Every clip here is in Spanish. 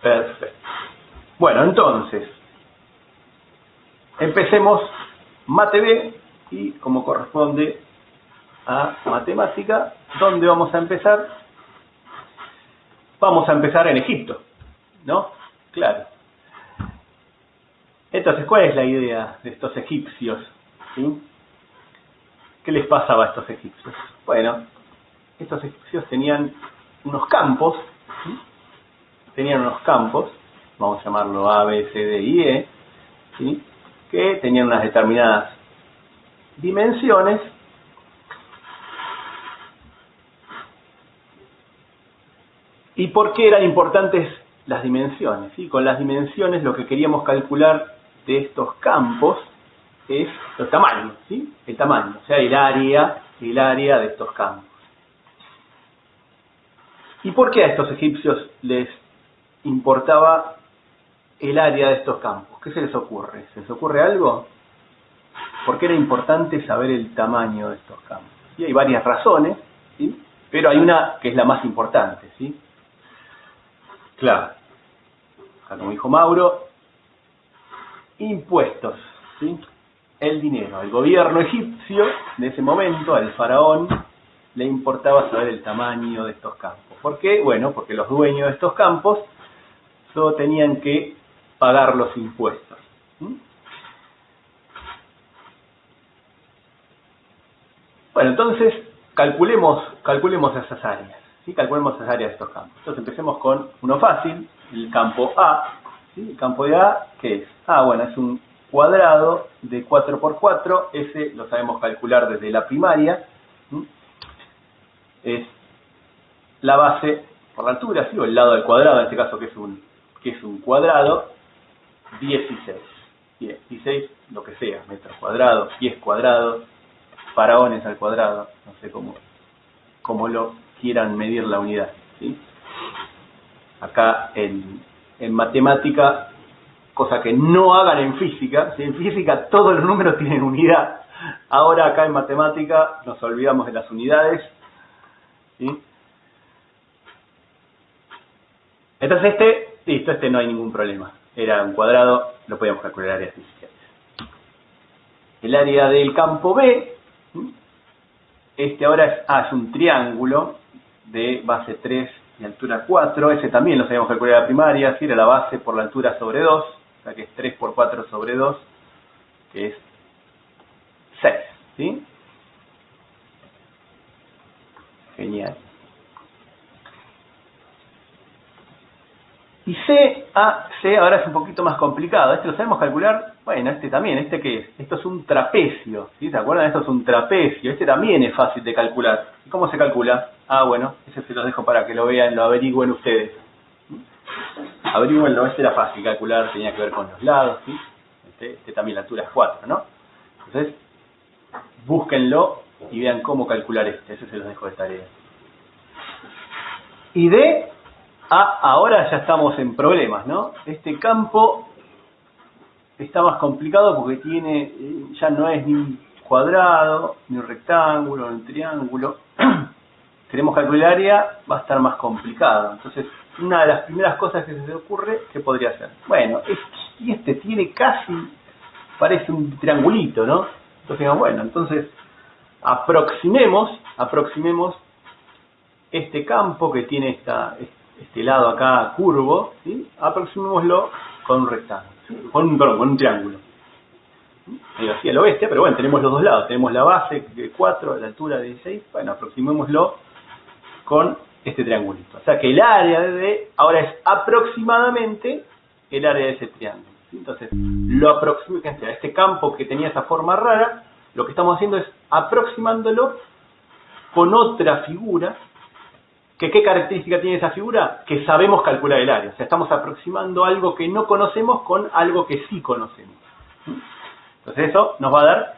Perfecto. Bueno, entonces, empecemos mate B y como corresponde a matemática, ¿dónde vamos a empezar? Vamos a empezar en Egipto, ¿no? Claro. Entonces, ¿cuál es la idea de estos egipcios? ¿Sí? ¿Qué les pasaba a estos egipcios? Bueno, estos egipcios tenían unos campos, ¿sí? Tenían unos campos, vamos a llamarlo A, B, C, D y E, ¿sí? Que tenían unas determinadas dimensiones. ¿Y por qué eran importantes las dimensiones? ¿Sí? Con las dimensiones lo que queríamos calcular de estos campos es los tamaños, ¿sí? El tamaño, o sea, el área de estos campos. ¿Y por qué a estos egipcios les importaba el área de estos campos? ¿Qué se les ocurre? ¿Se les ocurre algo? ¿Por qué era importante saber el tamaño de estos campos? Y hay varias razones, ¿sí? Pero hay una que es la más importante, ¿sí? Claro, como dijo Mauro, impuestos, ¿sí? El dinero. El gobierno egipcio de ese momento, al faraón, le importaba saber el tamaño de estos campos. ¿Por qué? Bueno, porque los dueños de estos campos solo tenían que pagar los impuestos. Bueno, entonces calculemos esas áreas, ¿sí? Calculemos esas áreas de estos campos. Entonces empecemos con uno fácil, el campo A, ¿sí? El campo de A, ¿qué es? Bueno, es un cuadrado de 4 por 4, ese lo sabemos calcular desde la primaria, ¿sí? Es la base por la altura, ¿sí? O el lado del cuadrado, en este caso que es un cuadrado, 16. 16, lo que sea, metros cuadrados, pies cuadrados, faraones al cuadrado, no sé cómo lo quieran medir la unidad, ¿sí? Acá en matemática, cosa que no hagan en física, ¿sí? En física todos los números tienen unidad, ahora acá en matemática nos olvidamos de las unidades, ¿sí? Entonces listo, no hay ningún problema, era un cuadrado, lo podíamos calcular áreas físicas. El área del campo B, ahora es un triángulo de base 3 y altura 4, ese también lo sabíamos calcular en la primaria, ¿sí? Era la base por la altura sobre 2, o sea que es 3 por 4 sobre 2, que es 6, ¿sí? Genial. Y C ahora es un poquito más complicado. Lo sabemos calcular. Bueno, también. ¿Qué es? Esto es un trapecio, ¿sí? ¿Se acuerdan? Esto es un trapecio. También es fácil de calcular. ¿Cómo se calcula? Bueno, ese se los dejo para que lo vean, lo averigüen ustedes. Averigüenlo, era fácil calcular, tenía que ver con los lados, ¿sí? También la altura es 4, ¿no? Entonces, búsquenlo y vean cómo calcular ese se los dejo de tarea. Y D, ahora ya estamos en problemas, ¿no? Este campo está más complicado porque ya no es ni un cuadrado, ni un rectángulo, ni un triángulo. Queremos calcular el área, va a estar más complicado. Entonces, una de las primeras cosas que se te ocurre, ¿qué podría ser? Bueno, tiene parece un triangulito, ¿no? Entonces, bueno, entonces aproximemos este campo que tiene este lado acá curvo, ¿sí? Aproximémoslo con un rectángulo, ¿sí? con un triángulo. Medio así a lo bestia, pero bueno, tenemos los dos lados. Tenemos la base de 4, la altura de 16. Bueno, aproximémoslo con este triangulito. O sea que el área de D ahora es aproximadamente el área de ese triángulo, ¿sí? Entonces, este campo que tenía esa forma rara, lo que estamos haciendo es aproximándolo con otra figura. ¿Qué característica tiene esa figura? Que sabemos calcular el área. O sea, estamos aproximando algo que no conocemos con algo que sí conocemos. Entonces eso nos va a dar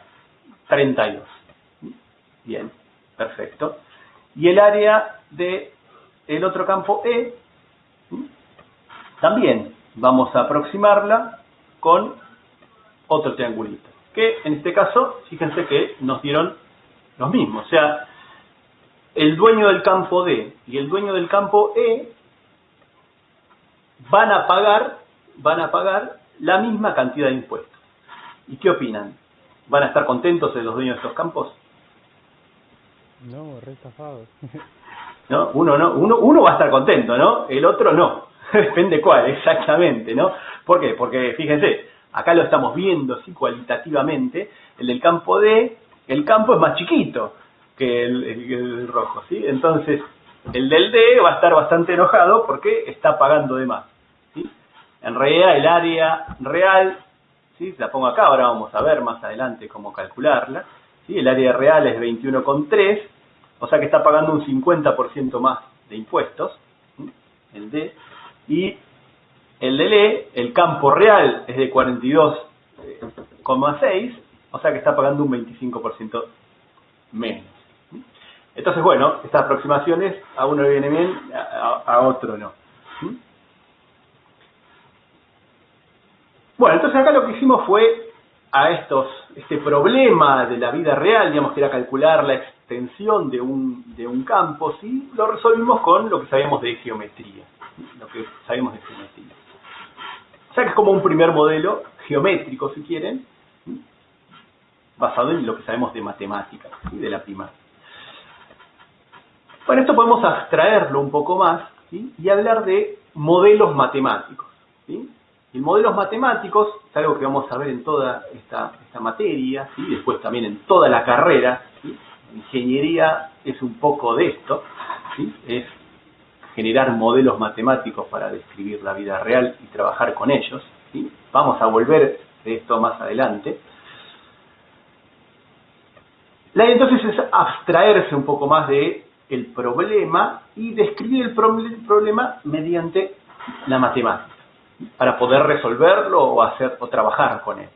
32. Bien, perfecto. Y el área del otro campo E, también vamos a aproximarla con otro triangulito. Que en este caso, fíjense que nos dieron los mismos. O sea, el dueño del campo D y el dueño del campo E van a pagar la misma cantidad de impuestos. ¿Y qué opinan? ¿Van a estar contentos los dueños de estos campos? No, re estafados. ¿No? Uno va a estar contento, ¿no? El otro no. Depende cuál, exactamente, ¿no? ¿Por qué? Porque fíjense, acá lo estamos viendo, sí, cualitativamente. El del campo D, el campo es más chiquito que el rojo, ¿sí? Entonces, el del D va a estar bastante enojado porque está pagando de más, ¿sí? En realidad, el área real, ¿sí? La pongo acá, ahora vamos a ver más adelante cómo calcularla, ¿sí? El área real es 21,3, o sea que está pagando un 50% más de impuestos, ¿sí? El D. Y el del E, el campo real es de 42,6, o sea que está pagando un 25% menos. Entonces, bueno, estas aproximaciones a uno le viene bien, a otro no. Bueno, entonces acá lo que hicimos fue a este problema de la vida real, digamos que era calcular la extensión de un campo, ¿sí? Lo resolvimos con lo que sabíamos de geometría. O sea que es como un primer modelo geométrico, si quieren, basado en lo que sabemos de matemáticas, ¿sí? De la primaria. Bueno, esto podemos abstraerlo un poco más, ¿sí? Y hablar de modelos matemáticos, ¿sí? Y modelos matemáticos es algo que vamos a ver en toda esta materia, ¿sí? Después también en toda la carrera, ¿sí? Ingeniería es un poco de esto, ¿sí? Es generar modelos matemáticos para describir la vida real y trabajar con ellos, ¿sí? Vamos a volver de esto más adelante. La idea entonces es abstraerse un poco más de el problema y describir el problema mediante la matemática, para poder resolverlo o trabajar con él.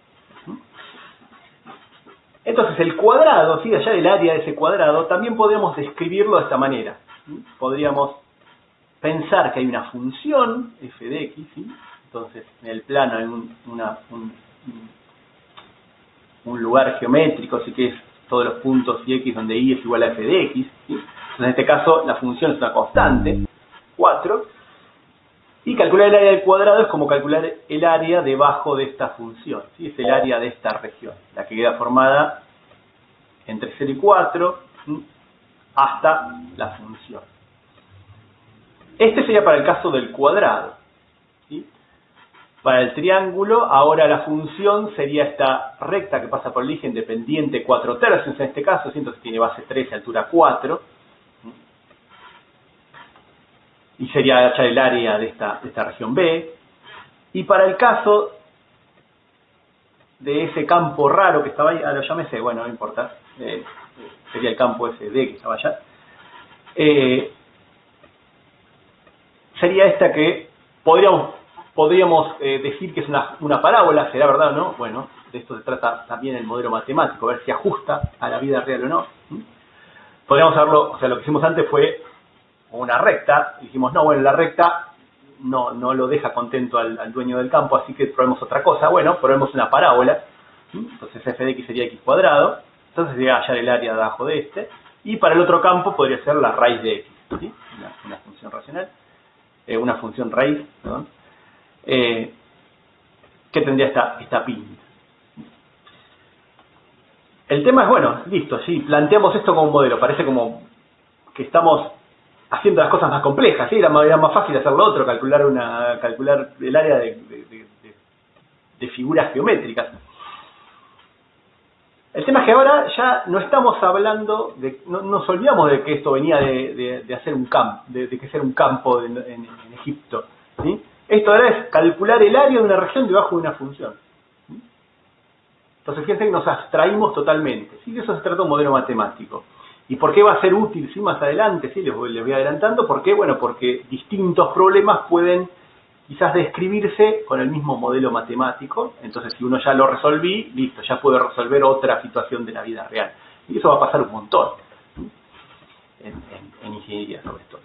Entonces el cuadrado, ¿sí? Allá del área de ese cuadrado, también podríamos describirlo de esta manera. Podríamos pensar que hay una función f de x, ¿sí? Entonces en el plano hay un lugar geométrico, así que es todos los puntos y x donde y es igual a f de x, ¿sí? Entonces en este caso la función es una constante, 4, y calcular el área del cuadrado es como calcular el área debajo de esta función, ¿sí? Es el área de esta región, la que queda formada entre 0 y 4, ¿sí? Hasta la función. Este sería para el caso del cuadrado, ¿sí? Para el triángulo, ahora la función sería esta recta que pasa por el eje independiente 4/3 en este caso, ¿sí? Entonces tiene base 3 y altura 4, y sería ya el área de esta región B. Y para el caso de ese campo raro que estaba ahí, lo llamé C, bueno, no importa, sería el campo ese D que estaba allá, sería esta que podríamos decir que es una parábola, ¿será verdad o no? Bueno, de esto se trata también el modelo matemático, a ver si ajusta a la vida real o no. Podríamos haberlo, o sea, lo que hicimos antes fue una recta, y dijimos, no, bueno, la recta no lo deja contento al dueño del campo, así que probemos otra cosa. Bueno, probemos una parábola, entonces f de x sería x cuadrado, entonces sería hallar el área de abajo de este, y para el otro campo podría ser la raíz de x, ¿sí? Una función racional, una función raíz, perdón, que tendría esta pinta. El tema es, bueno, listo, sí, planteamos esto como un modelo, parece como que estamos haciendo las cosas más complejas, ¿sí? Era más fácil hacer lo otro, calcular el área de figuras geométricas. El tema es que ahora ya no estamos hablando, nos olvidamos de que esto venía de hacer un campo, de que ser un campo en Egipto, ¿sí? Esto ahora es calcular el área de una región debajo de una función. Entonces fíjense que nos abstraímos totalmente, ¿sí? De eso se trata un modelo matemático. ¿Y por qué va a ser útil, sí, más adelante? Sí, les voy adelantando. ¿Por qué? Bueno, porque distintos problemas pueden quizás describirse con el mismo modelo matemático. Entonces, si uno ya lo resolví, listo, ya puedo resolver otra situación de la vida real. Y eso va a pasar un montón, ¿sí? en ingeniería sobre todo.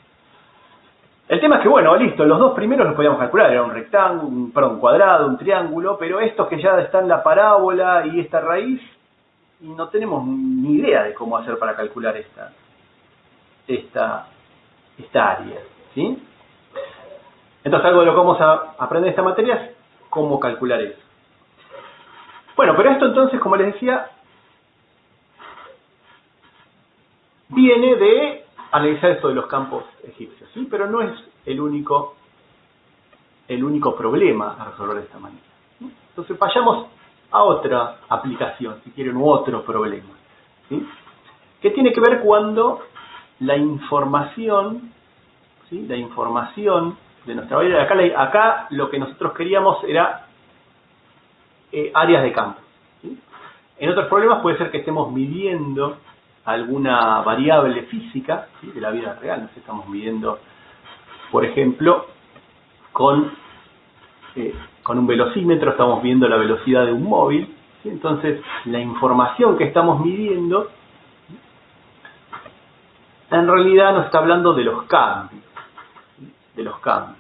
El tema es que, bueno, listo, los dos primeros los podíamos calcular, era un rectángulo, un cuadrado, un triángulo, pero estos que ya están la parábola y esta raíz, y no tenemos ni idea de cómo hacer para calcular esta área, ¿sí? Entonces algo de lo que vamos a aprender en esta materia es cómo calcular eso. Bueno, pero esto entonces, como les decía, viene de analizar esto de los campos egipcios, ¿sí? Pero no es el único problema a resolver de esta manera, ¿sí? Entonces vayamos a otra aplicación, si quieren, u otro problema, ¿sí? Que tiene que ver cuando la información, ¿sí? La información de nuestra variable, acá lo que nosotros queríamos era áreas de campo, ¿sí? En otros problemas puede ser que estemos midiendo alguna variable física, ¿sí? De la vida real. Nos estamos midiendo, por ejemplo, con un velocímetro, estamos viendo la velocidad de un móvil, ¿sí? Entonces la información que estamos midiendo en realidad nos está hablando de los cambios, ¿sí? De los cambios.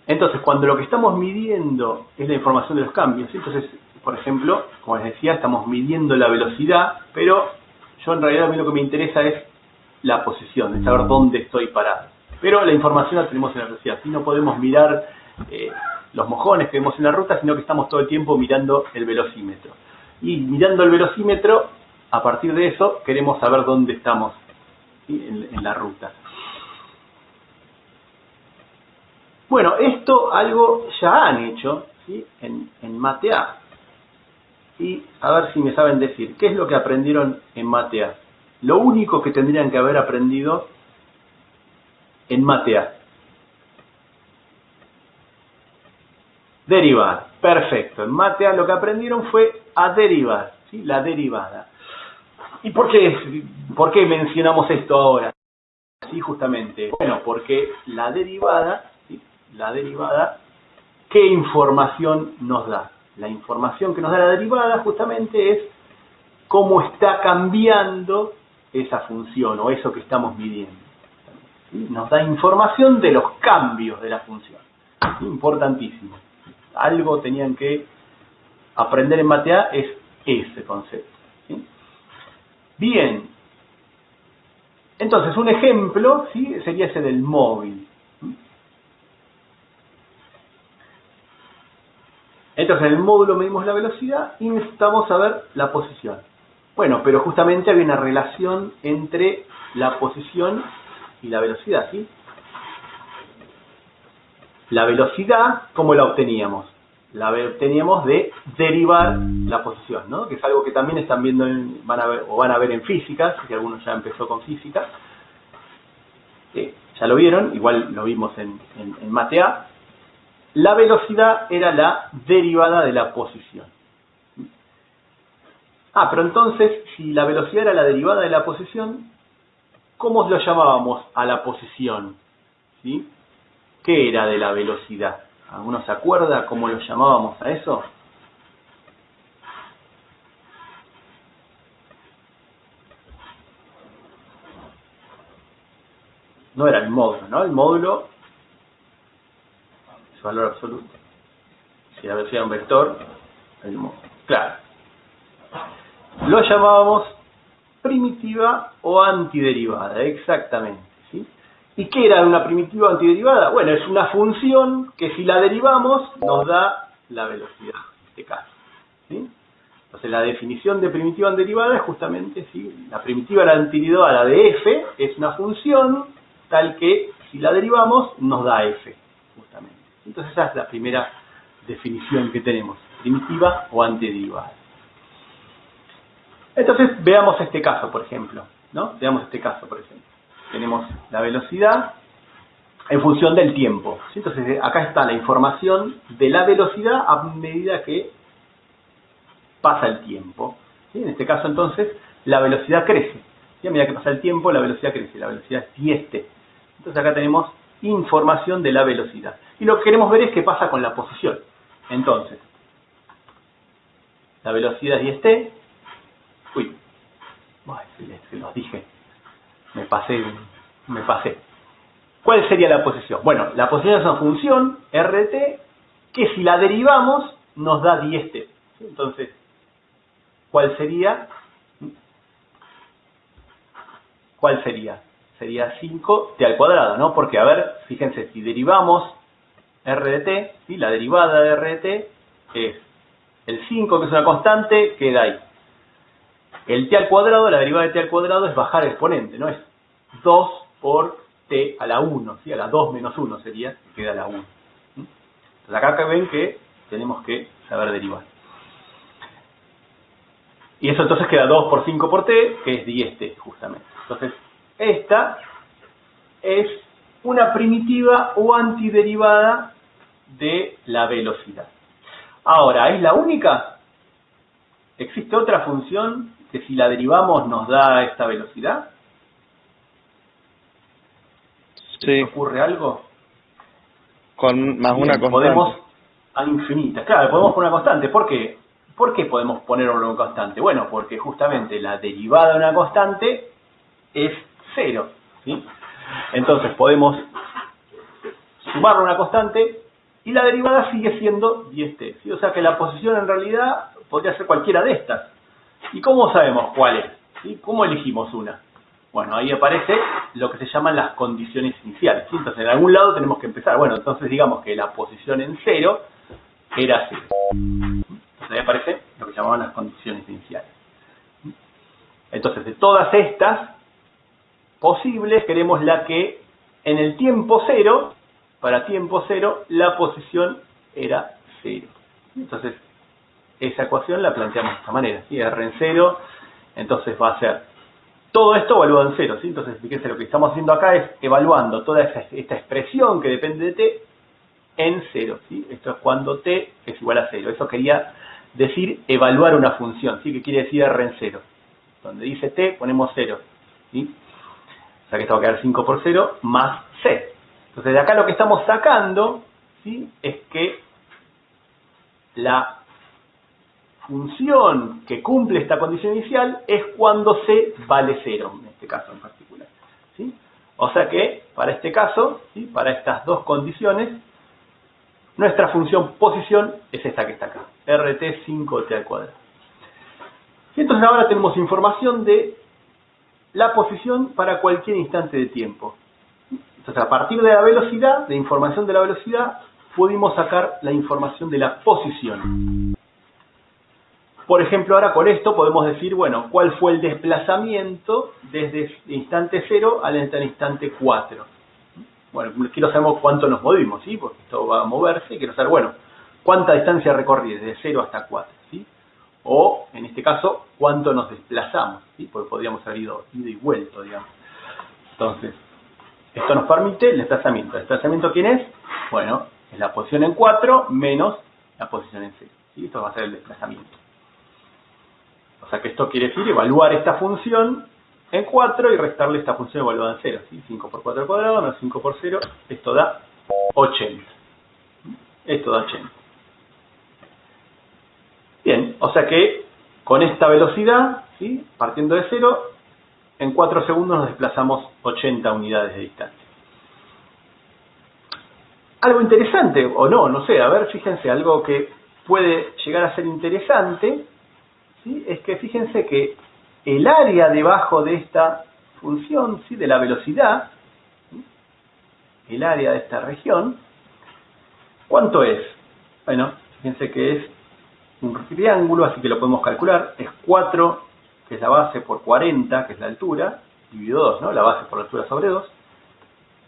Entonces, cuando lo que estamos midiendo es la información de los cambios, ¿sí? Entonces, por ejemplo, como les decía, estamos midiendo la velocidad, pero yo en realidad a mí lo que me interesa es la posición, es saber dónde estoy parado. Pero la información la tenemos en la velocidad, así no podemos mirar los mojones que vemos en la ruta, sino que estamos todo el tiempo mirando el velocímetro. Y mirando el velocímetro, a partir de eso, queremos saber dónde estamos, ¿sí? en la ruta. Bueno, esto algo ya han hecho, ¿sí? en Mate A. Y a ver si me saben decir, ¿qué es lo que aprendieron en Mate A? Lo único que tendrían que haber aprendido en Mate A. Derivar. Perfecto. En Mate A lo que aprendieron fue a derivar, ¿sí? La derivada. ¿Y por qué mencionamos esto ahora? Sí, justamente. Bueno, porque la derivada, ¿sí? La derivada, ¿qué información nos da? La información que nos da la derivada justamente es cómo está cambiando esa función o eso que estamos midiendo, ¿sí? Nos da información de los cambios de la función, ¿sí? Importantísimo. Algo tenían que aprender en Mate A es ese concepto, ¿sí? Bien. Entonces, un ejemplo, ¿sí? Sería ese del móvil. Entonces, en el módulo medimos la velocidad y necesitamos saber la posición. Bueno, pero justamente había una relación entre la posición y la velocidad, ¿sí? La velocidad, ¿cómo la obteníamos? La obteníamos de derivar la posición, ¿no? Que es algo que también están viendo, van a ver en física, si alguno ya empezó con física. Ya lo vieron, igual lo vimos en Mate A. La velocidad era la derivada de la posición. Pero entonces, si la velocidad era la derivada de la posición, ¿cómo lo llamábamos a la posición? ¿Sí? ¿Qué era de la velocidad? ¿Alguno se acuerda cómo lo llamábamos a eso? No era el módulo, ¿no? El módulo, su valor absoluto. Si la velocidad era un vector, el módulo. Claro. Lo llamábamos primitiva o antiderivada, exactamente, ¿sí? ¿Y qué era una primitiva o antiderivada? Bueno, es una función que si la derivamos nos da la velocidad, en este caso, ¿sí? Entonces la definición de primitiva antiderivada es justamente, ¿sí? La primitiva antiderivada de f es una función tal que si la derivamos nos da f, justamente. Entonces esa es la primera definición que tenemos, primitiva o antiderivada. Entonces veamos este caso, por ejemplo, ¿no? Veamos este caso, por ejemplo. Tenemos la velocidad en función del tiempo, ¿sí? Entonces acá está la información de la velocidad a medida que pasa el tiempo, ¿sí? En este caso entonces la velocidad crece, ¿sí? A medida que pasa el tiempo la velocidad crece, la velocidad es 10t. Entonces acá tenemos información de la velocidad. Y lo que queremos ver es qué pasa con la posición. Entonces, la velocidad es 10t. Uy, se los dije, me pasé. ¿Cuál sería la posición? Bueno, la posición es una función, rt, que si la derivamos nos da 10t. Entonces, ¿cuál sería? ¿Cuál sería? sería 5t al cuadrado, ¿no? Porque, a ver, fíjense, si derivamos r de t, ¿sí? La derivada de r de t es el 5, que es una constante, queda ahí. El t al cuadrado, la derivada de t al cuadrado es bajar el exponente, ¿no? Es 2 por t a la 1, ¿sí? A la 2 menos 1 sería, que queda la 1. Entonces acá ven que tenemos que saber derivar. Y eso entonces queda 2 por 5 por t, que es 10t, justamente. Entonces, esta es una primitiva o antiderivada de la velocidad. Ahora, ¿es la única? ¿Existe otra función que si la derivamos nos da esta velocidad? Sí. ¿Ocurre algo? Con más Bien, una constante. podemos a infinitas. Claro, podemos poner una constante. ¿Por qué? ¿Por qué podemos poner una constante? Bueno, porque justamente la derivada de una constante es 0, ¿sí? Entonces podemos sumarle una constante y la derivada sigue siendo 10t, ¿sí? O sea que la posición en realidad podría ser cualquiera de estas. ¿Y cómo sabemos cuál es? ¿Sí? ¿Cómo elegimos una? Bueno, ahí aparece lo que se llaman las condiciones iniciales, ¿sí? Entonces en algún lado tenemos que empezar. Bueno, entonces digamos que la posición en 0 era 0. Entonces ahí aparece lo que llamaban las condiciones iniciales. Entonces de todas estas posibles queremos la que en el tiempo 0, para tiempo 0, la posición era 0. Entonces esa ecuación la planteamos de esta manera, ¿sí? R en 0, entonces va a ser todo esto evaluado en 0, ¿sí? Entonces fíjense, lo que estamos haciendo acá es evaluando toda esta expresión que depende de t en 0, ¿sí? Esto es cuando t es igual a 0. Eso quería decir evaluar una función, ¿sí? Que quiere decir R en 0. Donde dice t ponemos 0, ¿sí? O sea que esto va a quedar 5 por 0 más c. Entonces de acá lo que estamos sacando, ¿sí? Es que la función que cumple esta condición inicial es cuando c vale 0, en este caso en particular, ¿sí? O sea que para este caso, ¿sí? Para estas dos condiciones, nuestra función posición es esta que está acá, rt 5t al cuadrado. Y entonces ahora tenemos información de la posición para cualquier instante de tiempo. Entonces a partir de la velocidad, de información de la velocidad, pudimos sacar la información de la posición. Por ejemplo, ahora con esto podemos decir, bueno, cuál fue el desplazamiento desde el instante 0 al instante 4. Bueno, quiero saber cuánto nos movimos, ¿sí? Porque esto va a moverse, quiero saber, bueno, cuánta distancia recorrí desde 0 hasta 4, ¿sí? O, en este caso, cuánto nos desplazamos, ¿sí? Porque podríamos haber ido y vuelto, digamos. Entonces, esto nos permite el desplazamiento. ¿El desplazamiento quién es? Bueno, es la posición en 4 menos la posición en 0, ¿sí? Esto va a ser el desplazamiento. O sea que esto quiere decir evaluar esta función en 4 y restarle esta función evaluada en 0, ¿sí? 5 por 4 al cuadrado menos 5 por 0, esto da 80. Esto da 80. Bien, o sea que con esta velocidad, ¿sí? Partiendo de 0, en 4 segundos nos desplazamos 80 unidades de distancia. Algo interesante, o no, no sé, a ver, fíjense, algo que puede llegar a ser interesante, ¿sí? Es que fíjense que el área debajo de esta función, ¿sí? De la velocidad, ¿sí? El área de esta región, ¿cuánto es? Bueno, fíjense que es un triángulo, así que lo podemos calcular. Es 4, que es la base, por 40, que es la altura, dividido 2, ¿no? La base por la altura sobre 2.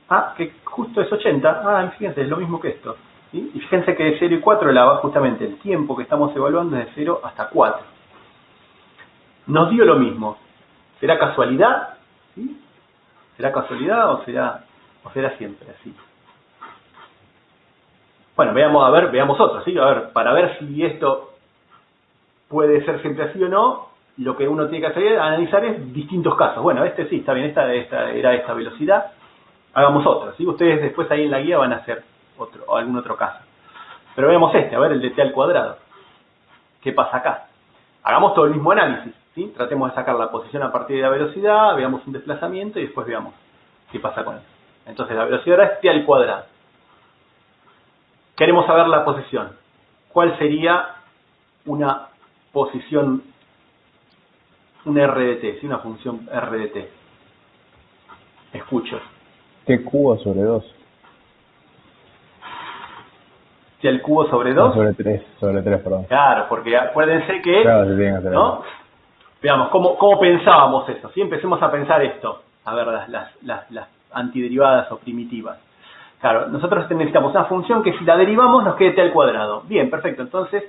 Ah, que justo es 80. Ah, fíjense, es lo mismo que esto, ¿sí? Y fíjense que de 0 y 4, justamente el tiempo que estamos evaluando es de 0 hasta 4. Nos dio lo mismo. ¿Será casualidad? ¿Sí? ¿Será casualidad o será siempre así? Bueno, veamos otro, ¿sí? A ver, para ver si esto puede ser siempre así o no, lo que uno tiene que hacer, analizar es distintos casos. Bueno, este sí, está bien, esta era esta velocidad. Hagamos otro, ¿sí? Ustedes después ahí en la guía van a hacer otro, o algún otro caso. Pero veamos este, a ver, el de t al cuadrado. ¿Qué pasa acá? Hagamos todo el mismo análisis, ¿sí? Tratemos de sacar la posición a partir de la velocidad, veamos un desplazamiento y después veamos qué pasa con eso. Entonces la velocidad es t al cuadrado. Queremos saber la posición. ¿Cuál sería una posición, un r de t, ¿sí? Una función r de t? Escucho. T cubo sobre 2. Si al cubo sobre No, 2. sobre 3, perdón. Claro, porque acuérdense que, Claro, se tiene que hacer ¿no? Veamos, ¿cómo pensábamos eso? ¿Sí? Empecemos a pensar esto. A ver, las antiderivadas o primitivas. Claro, nosotros necesitamos una función que si la derivamos nos quede t al cuadrado. Bien, perfecto. Entonces,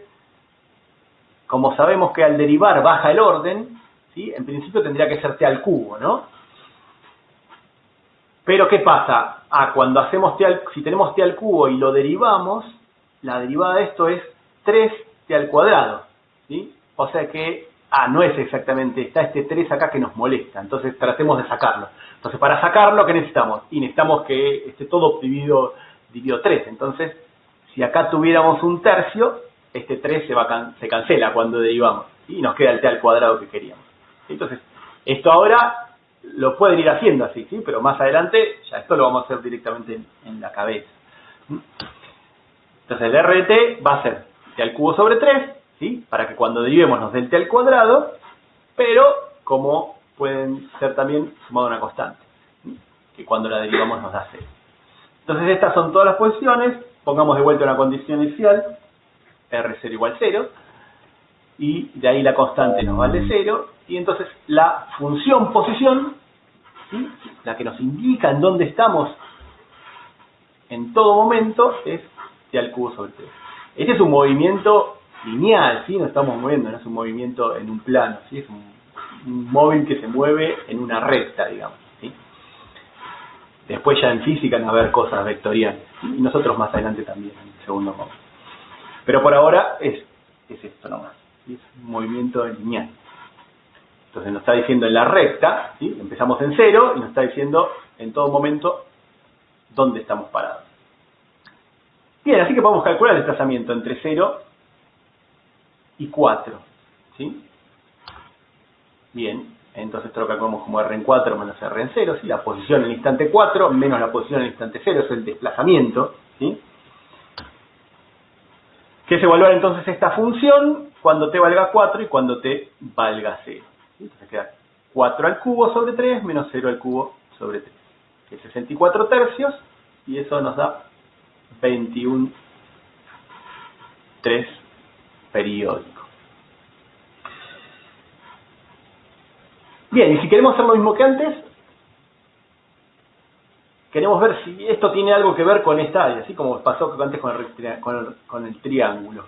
como sabemos que al derivar baja el orden, ¿sí? En principio tendría que ser t al cubo, ¿no? Pero ¿qué pasa? Cuando hacemos si tenemos t al cubo y lo derivamos, la derivada de esto es 3t al cuadrado, ¿sí? O sea que, no es exactamente, está este 3 acá que nos molesta, entonces tratemos de sacarlo. Entonces para sacarlo, ¿qué necesitamos? Y necesitamos que esté todo dividido 3, entonces si acá tuviéramos un tercio, este 3 se cancela cuando derivamos, ¿sí? Y nos queda el t al cuadrado que queríamos. Entonces, esto ahora lo pueden ir haciendo así, ¿sí? Pero más adelante ya esto lo vamos a hacer directamente en la cabeza. Entonces el r de t va a ser t al cubo sobre 3, ¿sí? Para que cuando derivemos nos dé el t al cuadrado, pero como pueden ser también sumado a una constante, ¿sí? Que cuando la derivamos nos da 0. Entonces estas son todas las posiciones, pongamos de vuelta una condición inicial, r0 igual 0, y de ahí la constante nos vale 0, y entonces la función posición, ¿sí? La que nos indica en dónde estamos en todo momento, es t al cubo sobre 3. Este es un movimiento lineal, ¿sí? No estamos moviendo, no es un movimiento en un plano, ¿sí? Es un móvil que se mueve en una recta, digamos, ¿sí? Después ya en física nos va a haber cosas vectoriales, ¿sí? Y nosotros más adelante también, en el segundo móvil. Pero por ahora es esto nomás, ¿sí? Es un movimiento lineal. Entonces nos está diciendo en la recta, ¿sí? Empezamos en 0 y nos está diciendo en todo momento dónde estamos parados. Bien, así que podemos calcular el desplazamiento entre 0 y 4, ¿sí? Bien, entonces esto lo calculamos como r en 4 menos r en 0, ¿sí? La posición en el instante 4 menos la posición en el instante 0 es el desplazamiento, ¿sí? Que es evaluar entonces esta función cuando t valga 4 y cuando t valga 0. ¿Sí? Entonces queda 4 al cubo sobre 3 menos 0 al cubo sobre 3, que es 64 tercios, y eso nos da 21 3 periódico. Bien, y si queremos hacer lo mismo que antes, queremos ver si esto tiene algo que ver con esta área, así como pasó antes con el triángulo.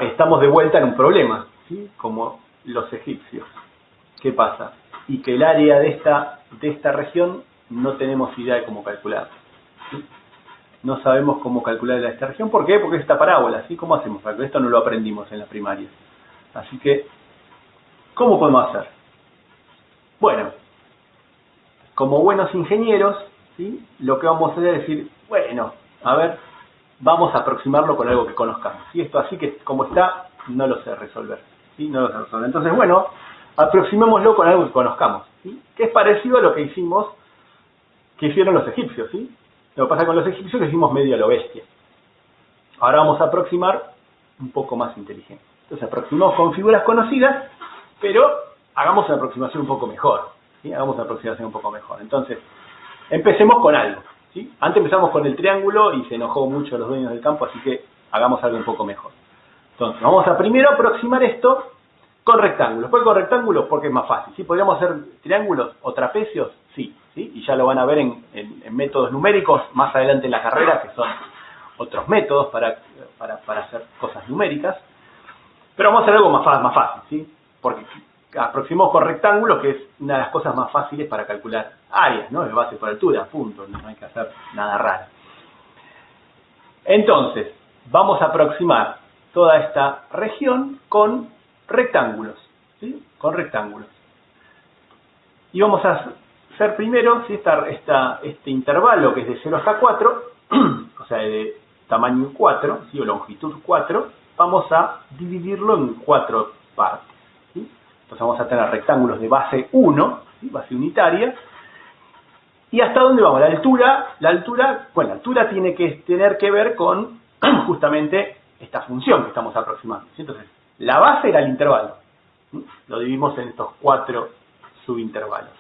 Estamos de vuelta en un problema, ¿sí? Como los egipcios. ¿Qué pasa? Y que el área de esta región no tenemos idea de cómo calcular, ¿sí? No sabemos cómo calcular esta región. ¿Por qué? Porque es esta parábola, ¿sí? ¿Cómo hacemos? Porque esto no lo aprendimos en la primaria. Así que, ¿cómo podemos hacer? Bueno, como buenos ingenieros, ¿sí? Lo que vamos a hacer es decir, bueno, a ver, vamos a aproximarlo con algo que conozcamos. Y esto así que como está, no lo sé resolver, ¿sí? No lo sé resolver. Entonces, bueno, aproximémoslo con algo que conozcamos, ¿sí? Que es parecido a lo que hicieron los egipcios, ¿sí? Lo que pasa con los egipcios es que hicimos medio a lo bestia. Ahora vamos a aproximar un poco más inteligente. Entonces aproximamos con figuras conocidas, pero hagamos una aproximación un poco mejor, ¿sí? Hagamos una aproximación un poco mejor. Entonces, empecemos con algo, ¿sí? Antes empezamos con el triángulo y se enojó mucho los dueños del campo, así que hagamos algo un poco mejor. Entonces, vamos a primero aproximar esto con rectángulos. ¿Por qué con rectángulos? Porque es más fácil, ¿sí? ¿Podríamos hacer triángulos o trapecios? Sí, ¿sí? Y ya lo van a ver en métodos numéricos más adelante en la carrera, que son otros métodos para hacer cosas numéricas. Pero vamos a hacer algo más fácil, ¿sí? Porque aproximamos con rectángulos, que es una de las cosas más fáciles para calcular áreas, ¿no? Es base por altura, punto, no hay que hacer nada raro. Entonces, vamos a aproximar toda esta región con rectángulos, ¿sí? Con rectángulos. Y vamos a hacer primero, ¿sí? Este intervalo que es de 0 hasta 4, o sea, de tamaño 4, ¿sí? O longitud 4, vamos a dividirlo en 4 partes, ¿sí? Entonces vamos a tener rectángulos de base 1, ¿sí? Base unitaria. ¿Y hasta dónde vamos? La altura tiene que tener que ver con justamente esta función que estamos aproximando, ¿sí? Entonces, la base era el intervalo, ¿sí? Lo dividimos en estos 4 subintervalos.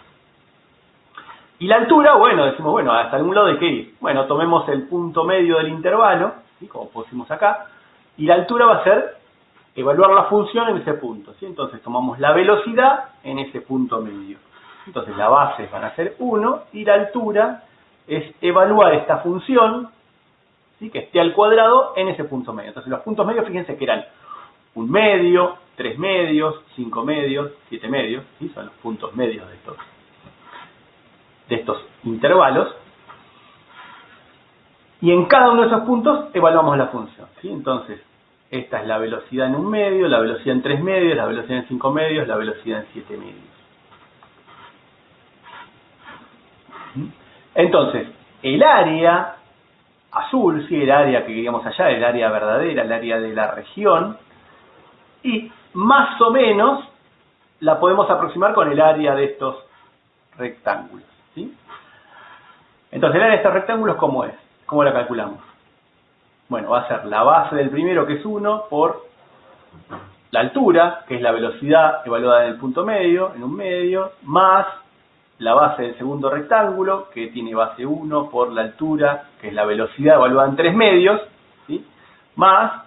Y la altura, bueno, decimos, bueno, hasta algún lado hay que ir. Bueno, tomemos el punto medio del intervalo, ¿sí? Como pusimos acá, y la altura va a ser evaluar la función en ese punto, ¿sí? Entonces tomamos la velocidad en ese punto medio. Entonces la base van a ser 1 y la altura es evaluar esta función, ¿sí? Que esté al cuadrado en ese punto medio. Entonces los puntos medios, fíjense que eran 1 medio, 3 medios, 5 medios, 7 medios, ¿sí? Son los puntos medios de estos intervalos. Y en cada uno de esos puntos evaluamos la función, ¿sí? Entonces, esta es la velocidad en 1 medio, la velocidad en 3 medios, la velocidad en 5 medios, la velocidad en 7 medios. Entonces, el área azul, sí, el área que queríamos allá, el área verdadera, el área de la región, y más o menos la podemos aproximar con el área de estos rectángulos, ¿sí? Entonces, el área de estos rectángulos, ¿cómo es? ¿Cómo la calculamos? Bueno, va a ser la base del primero, que es 1, por la altura, que es la velocidad evaluada en el punto medio, en 1 medio, más la base del segundo rectángulo, que tiene base 1, por la altura, que es la velocidad evaluada en 3 medios, ¿sí? Más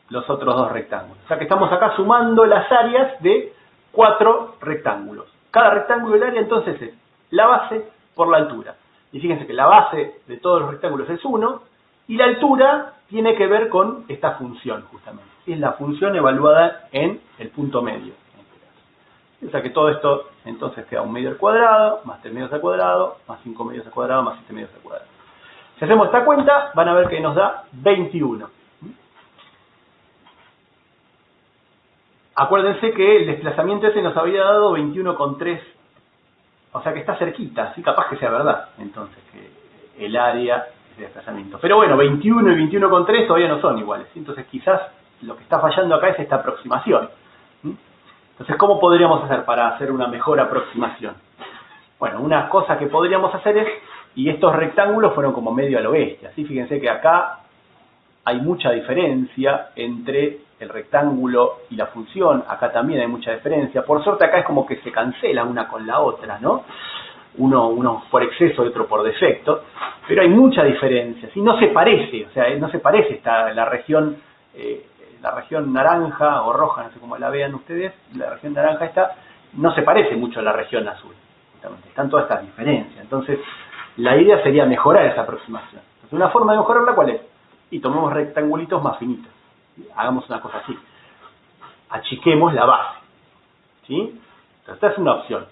los otros 2 rectángulos. O sea que estamos acá sumando las áreas de 4 rectángulos. Cada rectángulo del área entonces es la base por la altura. Y fíjense que la base de todos los rectángulos es 1, y la altura tiene que ver con esta función, justamente. Es la función evaluada en el punto medio. O sea que todo esto entonces queda 1 medio al cuadrado, más 3 medios al cuadrado, más 5 medios al cuadrado, más 7 medios al cuadrado. Si hacemos esta cuenta, van a ver que nos da 21. Acuérdense que el desplazamiento ese nos había dado 21,3. O sea que está cerquita, ¿sí? Capaz que sea verdad, entonces, que el área es de desplazamiento. Pero bueno, 21 y 21,3 todavía no son iguales, ¿sí? Entonces quizás lo que está fallando acá es esta aproximación. Entonces, ¿cómo podríamos hacer para hacer una mejor aproximación? Bueno, una cosa que podríamos hacer es, y estos rectángulos fueron como medio al oeste, así fíjense que acá hay mucha diferencia entre el rectángulo y la función, acá también hay mucha diferencia. Por suerte acá es como que se cancela una con la otra, ¿no? Uno por exceso y otro por defecto, pero hay mucha diferencia, ¿sí? No se parece, o sea, no se parece la región naranja o roja, no sé cómo la vean ustedes, la región naranja esta no se parece mucho a la región azul, justamente, están todas estas diferencias. Entonces, la idea sería mejorar esa aproximación. Entonces, una forma de mejorarla, ¿cuál es? Y tomemos rectangulitos más finitos. Hagamos una cosa así. Achiquemos la base, ¿sí? Entonces, esta es una opción.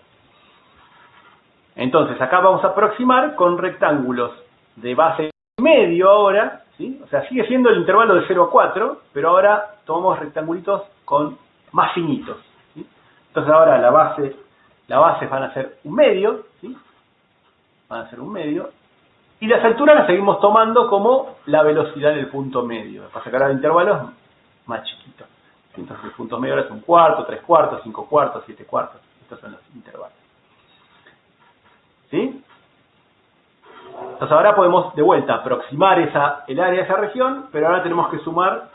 Entonces, acá vamos a aproximar con rectángulos de base medio ahora, ¿sí? O sea, sigue siendo el intervalo de 0 a 4, pero ahora tomamos rectangulitos con más finitos, ¿sí? Entonces ahora la base van a ser 1 medio, ¿sí? Van a ser 1 medio. Y las alturas las seguimos tomando como la velocidad del punto medio. Lo que pasa es que ahora el intervalo es más chiquito. Entonces el punto medio ahora es 1 cuarto, 3 cuartos, 5 cuartos, 7 cuartos. Estos son los intervalos. ¿Sí? Entonces ahora podemos de vuelta aproximar el área de esa región, pero ahora tenemos que sumar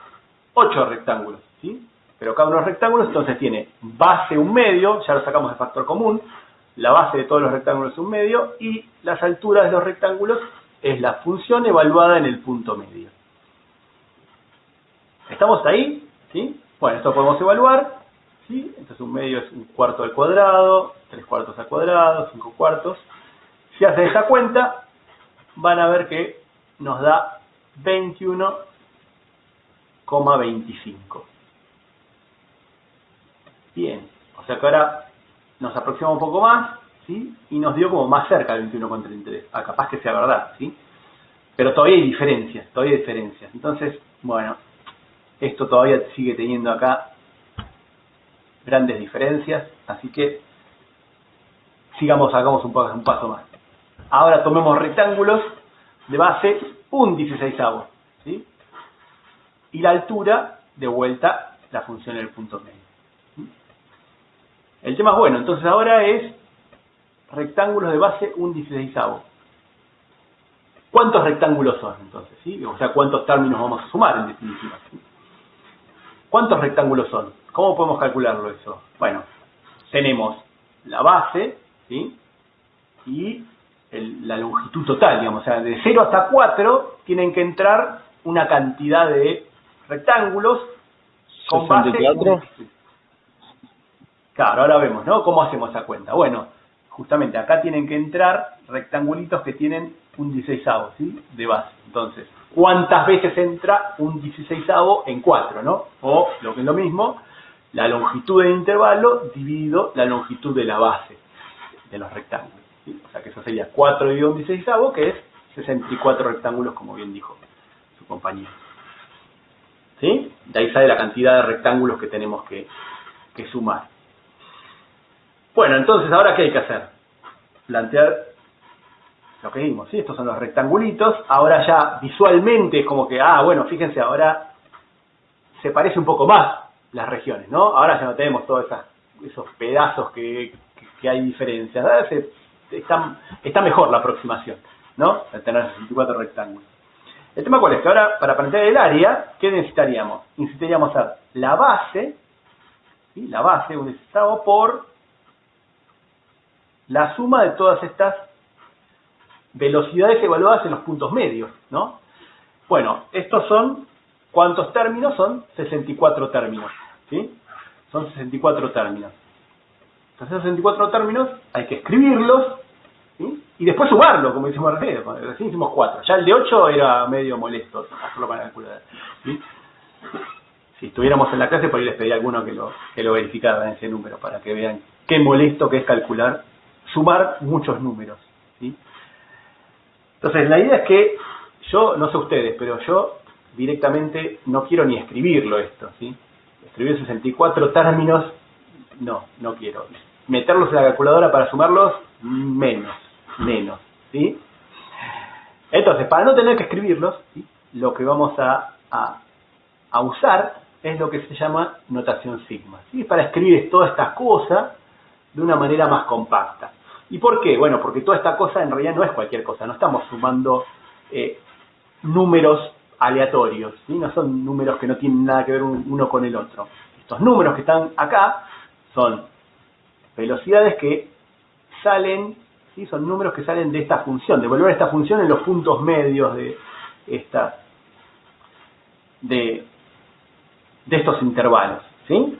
8 rectángulos, ¿sí? Pero cada uno de los rectángulos entonces tiene base 1 medio, ya lo sacamos de factor común, la base de todos los rectángulos es 1 medio, y las alturas de los rectángulos es la función evaluada en el punto medio. ¿Estamos ahí? ¿Sí? Bueno, esto podemos evaluar, ¿sí? Entonces 1 medio es 1 cuarto al cuadrado, 3 cuartos al cuadrado, 5 cuartos. Si hacen esa cuenta, van a ver que nos da 21,25. Bien, o sea que ahora nos aproximamos un poco más, ¿sí? Y nos dio como más cerca del 21,33. Ah, capaz que sea verdad, ¿sí? Pero todavía hay diferencias, Entonces, bueno, esto todavía sigue teniendo acá grandes diferencias, así que hagamos un paso más. Ahora tomemos rectángulos de base 1/16, ¿sí? Y la altura, de vuelta, la función en el punto medio. El tema es bueno, entonces ahora es rectángulos de base 1/16. ¿Cuántos rectángulos son entonces? ¿Sí? O sea, ¿cuántos términos vamos a sumar en definitiva? ¿Sí? ¿Cuántos rectángulos son? ¿Cómo podemos calcularlo eso? Bueno, tenemos la base, ¿sí? Y la longitud total, digamos. O sea, de 0 hasta 4 tienen que entrar una cantidad de rectángulos con base... 64. Claro, ahora vemos, ¿no? ¿Cómo hacemos esa cuenta? Bueno, justamente acá tienen que entrar rectangulitos que tienen un 16avo, ¿sí? De base. Entonces, ¿cuántas veces entra un 16avo en 4, ¿no? O, lo que es lo mismo, la longitud del intervalo dividido la longitud de la base de los rectángulos, ¿sí? O sea que eso sería 4 dividido un 16avo, que es 64 rectángulos, como bien dijo su compañero. ¿Sí? De ahí sale la cantidad de rectángulos que tenemos que sumar. Bueno, entonces, ¿ahora qué hay que hacer? Plantear lo que vimos, ¿sí? Estos son los rectangulitos. Ahora ya visualmente es como que, bueno, fíjense, ahora se parece un poco más las regiones, ¿no? Ahora ya no tenemos todos esos pedazos que hay diferencias. Ahora está mejor la aproximación, ¿no? De tener 64 rectángulos. El tema cuál es, que ahora para plantear el área, ¿qué necesitaríamos? Necesitaríamos hacer la base, ¿sí? La base, un 16avo por la suma de todas estas velocidades evaluadas en los puntos medios, ¿no? Bueno, estos son, ¿cuántos términos? Son 64 términos, ¿sí? Son 64 términos. Entonces, esos 64 términos hay que escribirlos, ¿sí? Y después sumarlo, como hicimos recién hicimos 4. Ya el de 8 era medio molesto hacerlo para calcular, ¿sí? Si estuviéramos en la clase, por ahí les pedí a alguno que lo verificara en ese número, para que vean qué molesto que es calcular, sumar muchos números, ¿sí? Entonces, la idea es que yo, no sé ustedes, pero yo directamente no quiero ni escribirlo esto, ¿sí? Escribir 64 términos, no quiero. Meterlos en la calculadora para sumarlos, menos, ¿sí? Entonces, para no tener que escribirlos, ¿sí? Lo que vamos a usar es lo que se llama notación sigma, ¿sí? Para escribir toda esta cosa de una manera más compacta. ¿Y por qué? Bueno, porque toda esta cosa en realidad no es cualquier cosa, no estamos sumando números aleatorios, ¿sí? No son números que no tienen nada que ver uno con el otro. Estos números que están acá son velocidades que salen, ¿sí? Son números que salen de esta función, de volver esta función en los puntos medios de estos intervalos, ¿sí?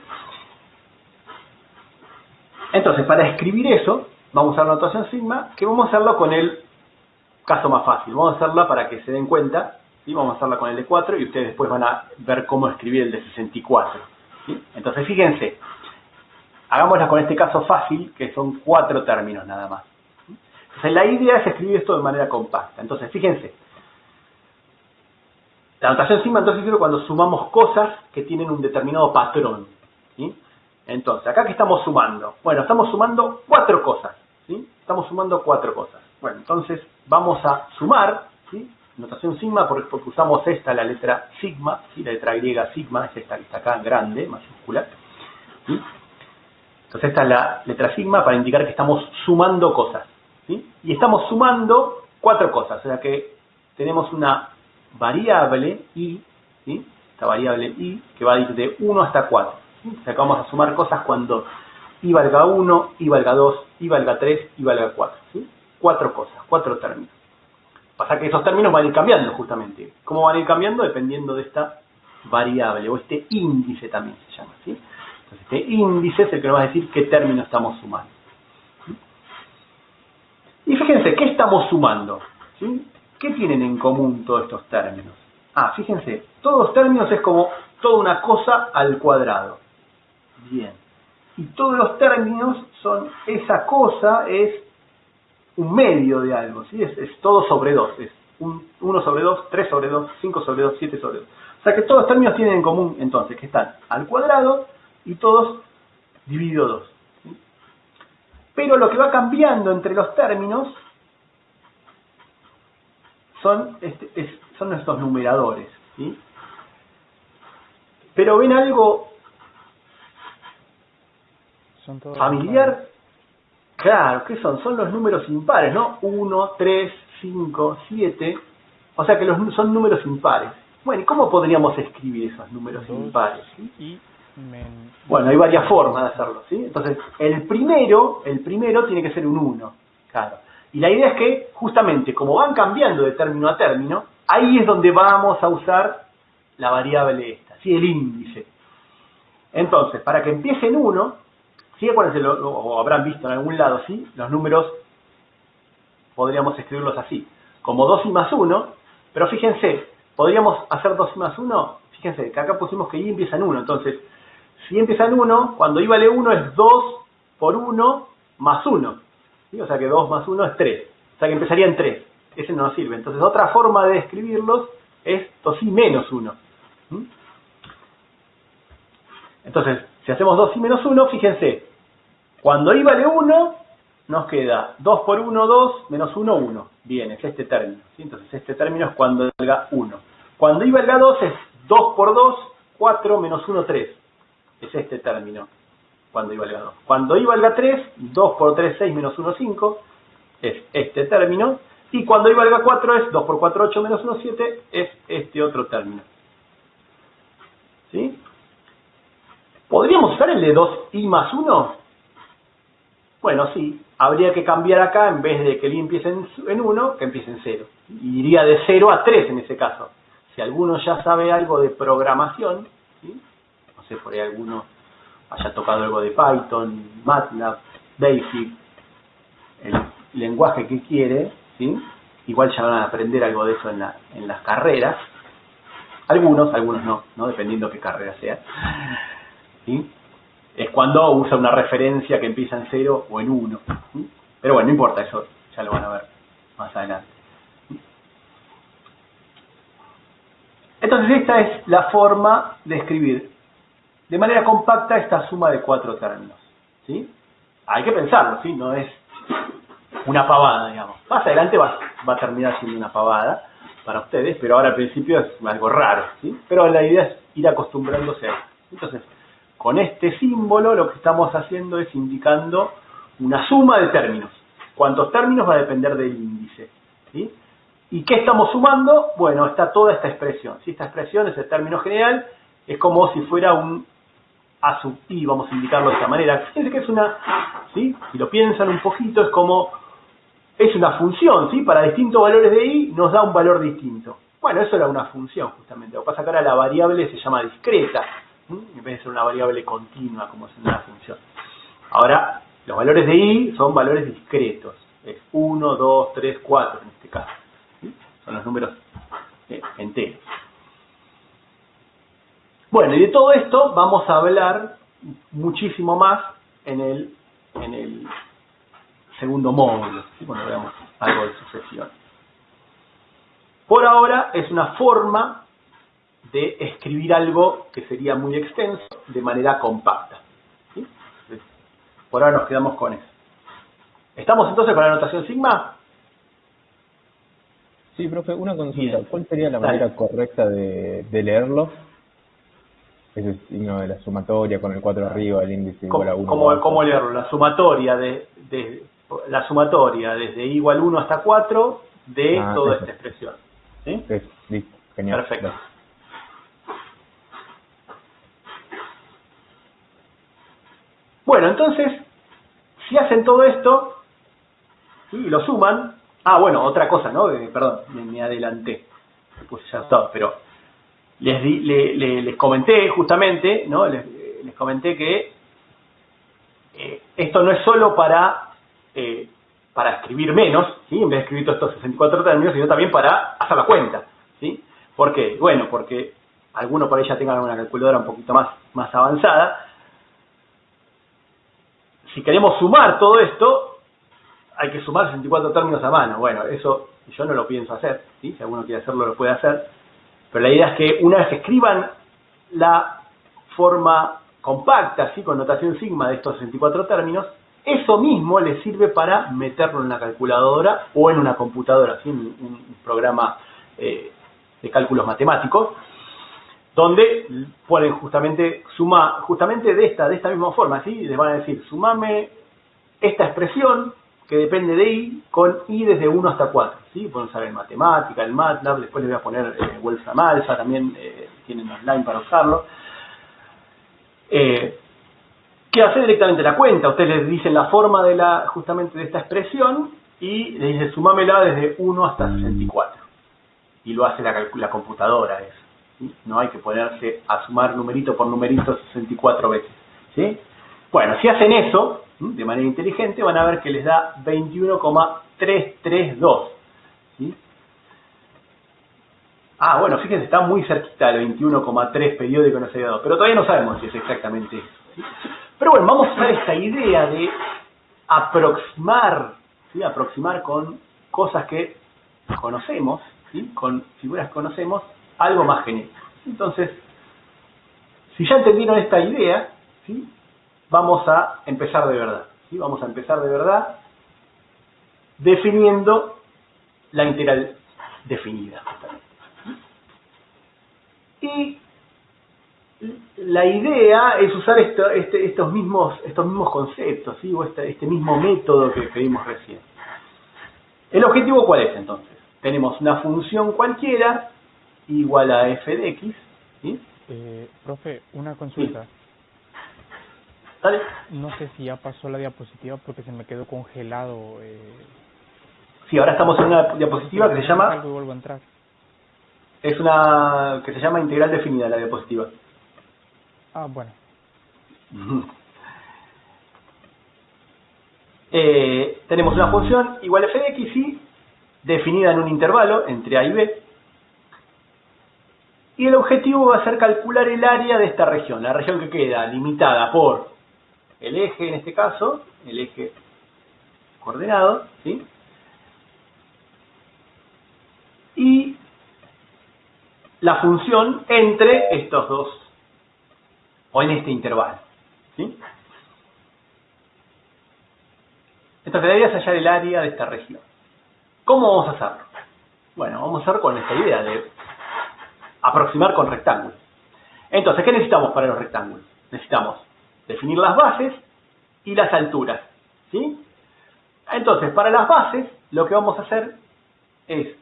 Entonces, para escribir eso, vamos a usar la notación sigma, que vamos a hacerlo con el caso más fácil. Vamos a hacerla para que se den cuenta, ¿sí? Vamos a hacerla con el de 4 y ustedes después van a ver cómo escribir el de 64, ¿sí? Entonces, fíjense, hagámosla con este caso fácil, que son 4 términos nada más. Entonces, la idea es escribir esto de manera compacta. Entonces, fíjense, la notación sigma entonces sirve cuando sumamos cosas que tienen un determinado patrón, ¿sí? Entonces, ¿acá qué estamos sumando? Bueno, estamos sumando 4 cosas, ¿sí? Estamos sumando 4 cosas. Bueno, entonces vamos a sumar, ¿sí? Notación sigma porque usamos esta, la letra sigma, ¿sí? La letra griega sigma, es esta que está acá en grande, mayúscula, ¿sí? Entonces esta es la letra sigma para indicar que estamos sumando cosas, ¿sí? Y estamos sumando 4 cosas, o sea que tenemos una variable i, ¿sí? Esta variable i que va a ir de 1 hasta 4. ¿Sí? O sea que vamos a sumar cosas cuando i valga 1, i valga 2, i valga 3, i valga 4. ¿Sí? 4 cosas, 4 términos. Pasa que esos términos van a ir cambiando justamente. ¿Cómo van a ir cambiando? Dependiendo de esta variable, o este índice también se llama, ¿sí? Entonces este índice es el que nos va a decir qué término estamos sumando. ¿Sí? Y fíjense, ¿qué estamos sumando? ¿Sí? ¿Qué tienen en común todos estos términos? Fíjense, todos los términos es como toda una cosa al cuadrado. Bien. Y todos los términos son, esa cosa es un medio de algo, ¿sí? Es todo sobre 2. Es 1 sobre 2, 3 sobre 2, 5 sobre 2, 7 sobre 2. O sea que todos los términos tienen en común entonces que están al cuadrado y todos dividido 2. ¿Sí? Pero lo que va cambiando entre los términos son estos numeradores, ¿sí? Pero ven algo familiar. Claro, ¿qué son? Son los números impares, ¿no? 1, 3, 5, 7. O sea que son números impares. Bueno, ¿y cómo podríamos escribir esos números impares? ¿Sí? Bueno, hay varias formas de hacerlo, ¿sí? Entonces, el primero tiene que ser un 1. Claro. Y la idea es que, justamente, como van cambiando de término a término, ahí es donde vamos a usar la variable esta, ¿sí? El índice. Entonces, para que empiece en 1, ¿sí? Acuérdense, o habrán visto en algún lado, ¿sí? Los números podríamos escribirlos así, como 2 y más 1, pero fíjense, podríamos hacer 2 y más 1, fíjense, que acá pusimos que y empieza en 1, entonces, si empieza en 1, cuando y vale 1 es 2 por 1 más 1, ¿sí? O sea que 2 más 1 es 3, o sea que empezaría en 3, ese no nos sirve. Entonces otra forma de escribirlos es 2 y menos 1. Entonces, si hacemos 2 y menos 1, fíjense, cuando i vale 1, nos queda 2 por 1, 2, menos 1, 1. Bien, es este término, ¿sí? Entonces este término es cuando valga 1. Cuando i valga 2 es 2 por 2, 4, menos 1, 3. Es este término, cuando i valga 2. Cuando i valga 3, 2 por 3, 6, menos 1, 5. Es este término. Y cuando i valga 4 es 2 por 4, 8, menos 1, 7. Es este otro término. ¿Sí? ¿Podríamos usar el de 2i más 1? Bueno, sí. Habría que cambiar acá, en vez de que el i empiece en 1, que empiece en 0. Y iría de 0 a 3 en ese caso. Si alguno ya sabe algo de programación, ¿sí? No sé, por ahí alguno haya tocado algo de Python, MATLAB, BASIC, el lenguaje que quiere, ¿sí? Igual ya van a aprender algo de eso en las carreras. Algunos no, dependiendo qué carrera sea. ¿Sí? Es cuando usa una referencia que empieza en 0 o en 1. ¿Sí? Pero bueno, no importa, eso ya lo van a ver más adelante. Entonces esta es la forma de escribir de manera compacta esta suma de 4 términos. ¿Sí? Hay que pensarlo, ¿sí? No es una pavada, digamos. Más adelante va a terminar siendo una pavada para ustedes, pero ahora al principio es algo raro, ¿sí? Pero la idea es ir acostumbrándose a eso. Entonces, con este símbolo lo que estamos haciendo es indicando una suma de términos. ¿Cuántos términos? Va a depender del índice, ¿sí? ¿Y qué estamos sumando? Bueno, está toda esta expresión, ¿sí? Esta expresión, ese término general, es como si fuera un A sub i, vamos a indicarlo de esta manera. Fíjense que es una, ¿sí? Si lo piensan un poquito, es como, es una función, ¿sí? Para distintos valores de i nos da un valor distinto. Bueno, eso era una función, justamente. Lo que pasa es que ahora la variable se llama discreta, en vez de ser una variable continua, como es una función. Ahora, los valores de i son valores discretos. Es 1, 2, 3, 4 en este caso. ¿Sí? Son los números enteros. Bueno, y de todo esto vamos a hablar muchísimo más en el segundo módulo, ¿sí? Cuando veamos algo de sucesión. Por ahora es una forma de escribir algo que sería muy extenso de manera compacta, ¿sí? Entonces, por ahora nos quedamos con eso. ¿Estamos entonces con la notación sigma? Sí, profe, una consulta. Bien. ¿Cuál sería la manera correcta de leerlo? Ese signo de la sumatoria con el 4 arriba, el índice igual a 1. ¿Cómo leerlo? La sumatoria desde i igual 1 hasta 4 de toda esta expresión. ¿Sí? Listo, genial. Perfecto. Gracias. Bueno, entonces, si hacen todo esto y lo suman... Ah, bueno, otra cosa, ¿no? Perdón, me adelanté. Pues ya está, pero les comenté justamente, ¿no? Les comenté que esto no es solo para escribir menos, ¿sí? En vez de escribir todos estos 64 términos, sino también para hacer la cuenta, ¿sí? ¿Por qué? Bueno, porque algunos por ahí ya tengan una calculadora un poquito más avanzada. Si queremos sumar todo esto, hay que sumar 64 términos a mano. Bueno, eso yo no lo pienso hacer, ¿sí? Si alguno quiere hacerlo, lo puede hacer. Pero la idea es que una vez que escriban la forma compacta, ¿sí? Con notación sigma de estos 64 términos, eso mismo les sirve para meterlo en una calculadora o en una computadora, ¿sí? Un programa de cálculos matemáticos, donde ponen justamente de esta misma forma, ¿sí? Les van a decir, sumame esta expresión que depende de i con i desde 1 hasta 4, ¿sí? Pueden usar en matemática, en MATLAB, después les voy a poner Wolfram Alpha, también tienen online para usarlo. Que hacer directamente la cuenta, ustedes les dicen la forma justamente de esta expresión y le dice sumámela desde 1 hasta 64. Y lo hace la computadora eso, ¿sí? No hay que ponerse a sumar numerito por numerito 64 veces, ¿sí? Bueno, si hacen eso de manera inteligente, van a ver que les da 21,332, ¿sí? Ah, bueno, fíjense, está muy cerquita el 21,3 periódico no se había dado, pero todavía no sabemos si es exactamente eso, ¿sí? Pero bueno, vamos a usar esta idea de aproximar, ¿sí? Aproximar con cosas que conocemos, ¿sí? Con figuras que conocemos, algo más genérico. Entonces, si ya entendieron esta idea, ¿sí? Vamos a empezar de verdad, ¿sí? Vamos a empezar de verdad definiendo la integral definida, justamente. Y la idea es usar estos mismos conceptos, ¿sí? O este mismo método que vimos recién. ¿El objetivo cuál es entonces? Tenemos una función cualquiera igual a f de x, ¿sí? Profe, una consulta. Sí. Dale. No sé si ya pasó la diapositiva porque se me quedó congelado. Sí, ahora estamos en una diapositiva que se llama... Algo y vuelvo a entrar. Es una que se llama integral definida, la diapositiva. Ah, bueno. Tenemos una función igual a f de x y definida en un intervalo entre a y b. Y el objetivo va a ser calcular el área de esta región, la región que queda limitada por el eje, en este caso, el eje coordenado, ¿sí? Y la función entre estos dos, o en este intervalo, ¿sí? Entonces la idea es hallar el área de esta región. ¿Cómo vamos a hacerlo? Bueno, vamos a hacer con esta idea de aproximar con rectángulos. Entonces, ¿qué necesitamos para los rectángulos? Necesitamos definir las bases y las alturas, ¿sí? Entonces, para las bases, lo que vamos a hacer es,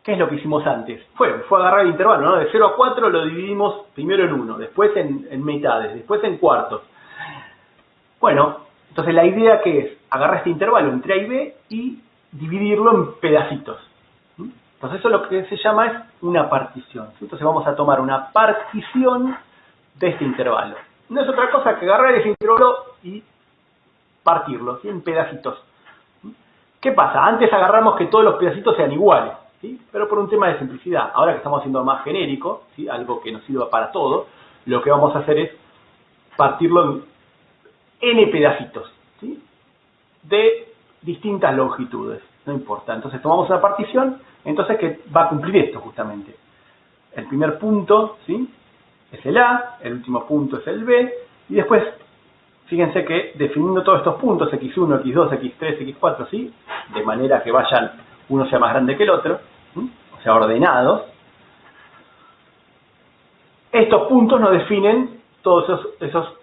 ¿qué es lo que hicimos antes? Fue agarrar el intervalo, ¿no? De 0 a 4 lo dividimos primero en 1, después en mitades, después en cuartos. Bueno, entonces la idea que es agarrar este intervalo entre A y B y dividirlo en pedacitos. Entonces eso lo que se llama es una partición, ¿sí? Entonces vamos a tomar una partición de este intervalo. No es otra cosa que agarrar ese intervalo y partirlo, ¿sí? En pedacitos. ¿Qué pasa? Antes agarramos que todos los pedacitos sean iguales, ¿sí? Pero por un tema de simplicidad. Ahora que estamos haciendo más genérico, ¿sí? Algo que nos sirva para todo, lo que vamos a hacer es partirlo en n pedacitos, ¿sí? De distintas longitudes, no importa. Entonces tomamos una partición, entonces que va a cumplir esto justamente. El primer punto, ¿sí? Es el A, el último punto es el B, y después, fíjense que definiendo todos estos puntos, x1, x2, x3, x4, ¿sí? De manera que vayan, uno sea más grande que el otro, ¿sí? O sea, ordenados. Estos puntos nos definen todos esos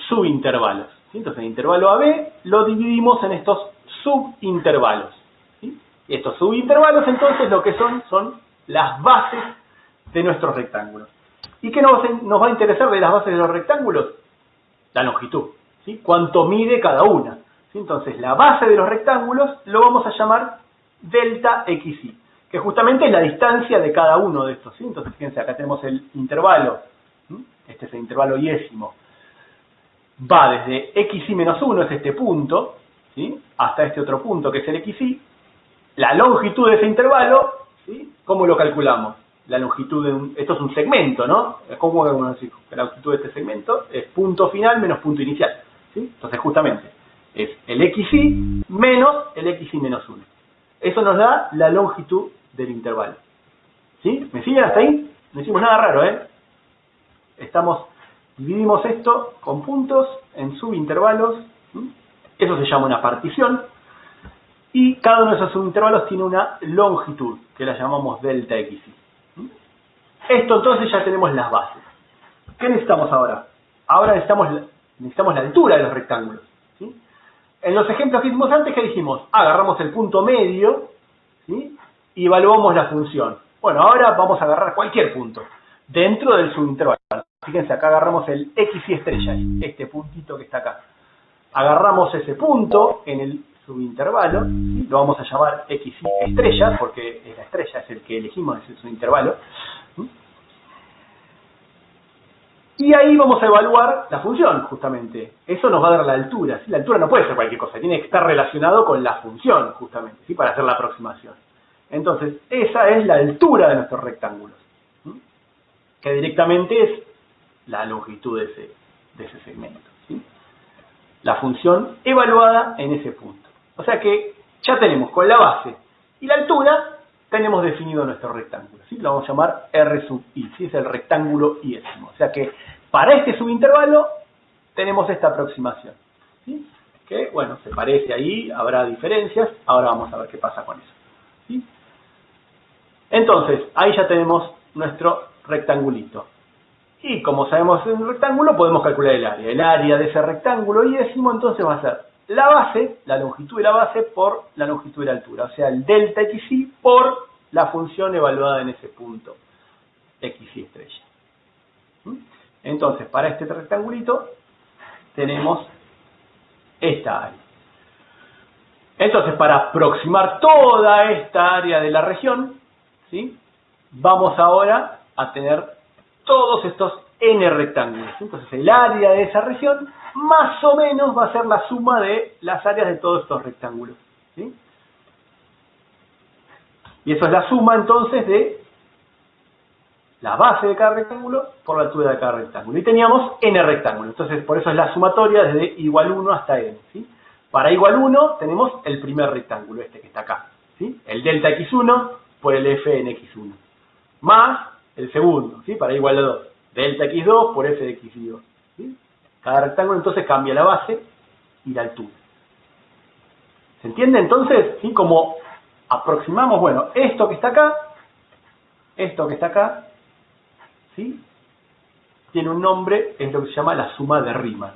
subintervalos, ¿sí? Entonces el intervalo AB lo dividimos en estos subintervalos, ¿sí? Y estos subintervalos entonces lo que son las bases de nuestros rectángulos. ¿Y qué nos va a interesar de las bases de los rectángulos? La longitud, ¿sí? Cuánto mide cada una, ¿sí? Entonces la base de los rectángulos lo vamos a llamar delta xy, que justamente es la distancia de cada uno de estos, ¿sí? Entonces fíjense, acá tenemos el intervalo, ¿sí? Este es el intervalo yésimo, va desde xy menos 1, es este punto, ¿sí? Hasta este otro punto que es el xy. La longitud de ese intervalo, ¿sí? ¿Cómo lo calculamos? La longitud de esto es un segmento, ¿no? ¿Cómo vamos a decir? La longitud de este segmento es punto final menos punto inicial, ¿sí? Entonces justamente es el xy menos el xy menos 1. Eso nos da la longitud del intervalo, ¿sí? ¿Me siguen hasta ahí? No hicimos nada raro, ¿eh? Dividimos esto con puntos en subintervalos, ¿sí? Eso se llama una partición. Y cada uno de esos subintervalos tiene una longitud, que la llamamos delta xy. Esto entonces ya tenemos las bases. ¿Qué necesitamos ahora? Ahora necesitamos la altura de los rectángulos, ¿sí? En los ejemplos que hicimos antes, ¿qué dijimos? Agarramos el punto medio, ¿sí? Y evaluamos la función. Bueno, ahora vamos a agarrar cualquier punto dentro del subintervalo. Fíjense, acá agarramos el xy estrella, este puntito que está acá. Agarramos ese punto en el subintervalo, ¿sí? Lo vamos a llamar xy estrella, porque la estrella es el que elegimos, es el subintervalo. ¿Sí? Y ahí vamos a evaluar la función, justamente. Eso nos va a dar la altura, ¿sí? La altura no puede ser cualquier cosa, tiene que estar relacionado con la función, justamente, ¿sí? Para hacer la aproximación. Entonces, esa es la altura de nuestros rectángulos, ¿sí? Que directamente es la longitud de ese segmento, ¿sí? La función evaluada en ese punto. O sea que ya tenemos con la base y la altura, tenemos definido nuestro rectángulo, ¿sí? Lo vamos a llamar R sub I, ¿sí? Es el rectángulo iésimo. O sea que para este subintervalo tenemos esta aproximación, ¿sí? Que, bueno, se parece ahí, habrá diferencias, ahora vamos a ver qué pasa con eso, ¿sí? Entonces, ahí ya tenemos nuestro rectangulito. Y como sabemos en un rectángulo, podemos calcular el área. El área de ese rectángulo iésimo entonces va a ser la base, la longitud de la base por la longitud de la altura. O sea, el delta xy por la función evaluada en ese punto, xy estrella. Entonces, para este rectangulito tenemos esta área. Entonces, para aproximar toda esta área de la región, ¿sí? Vamos ahora a tener todos estos n rectángulos. Entonces el área de esa región más o menos va a ser la suma de las áreas de todos estos rectángulos, ¿sí? Y eso es la suma entonces de la base de cada rectángulo por la altura de cada rectángulo. Y teníamos n rectángulos. Entonces por eso es la sumatoria desde igual 1 hasta n, ¿sí? Para igual 1 tenemos el primer rectángulo, este que está acá, ¿sí? El delta x1 por el f en x1. Más el segundo, ¿sí? Para igual a 2. Delta x2 por f de xy2. ¿Sí? Cada rectángulo entonces cambia la base y la altura. ¿Se entiende entonces? ¿Sí? Como aproximamos, bueno, esto que está acá, ¿sí? Tiene un nombre, es lo que se llama la suma de Riemann.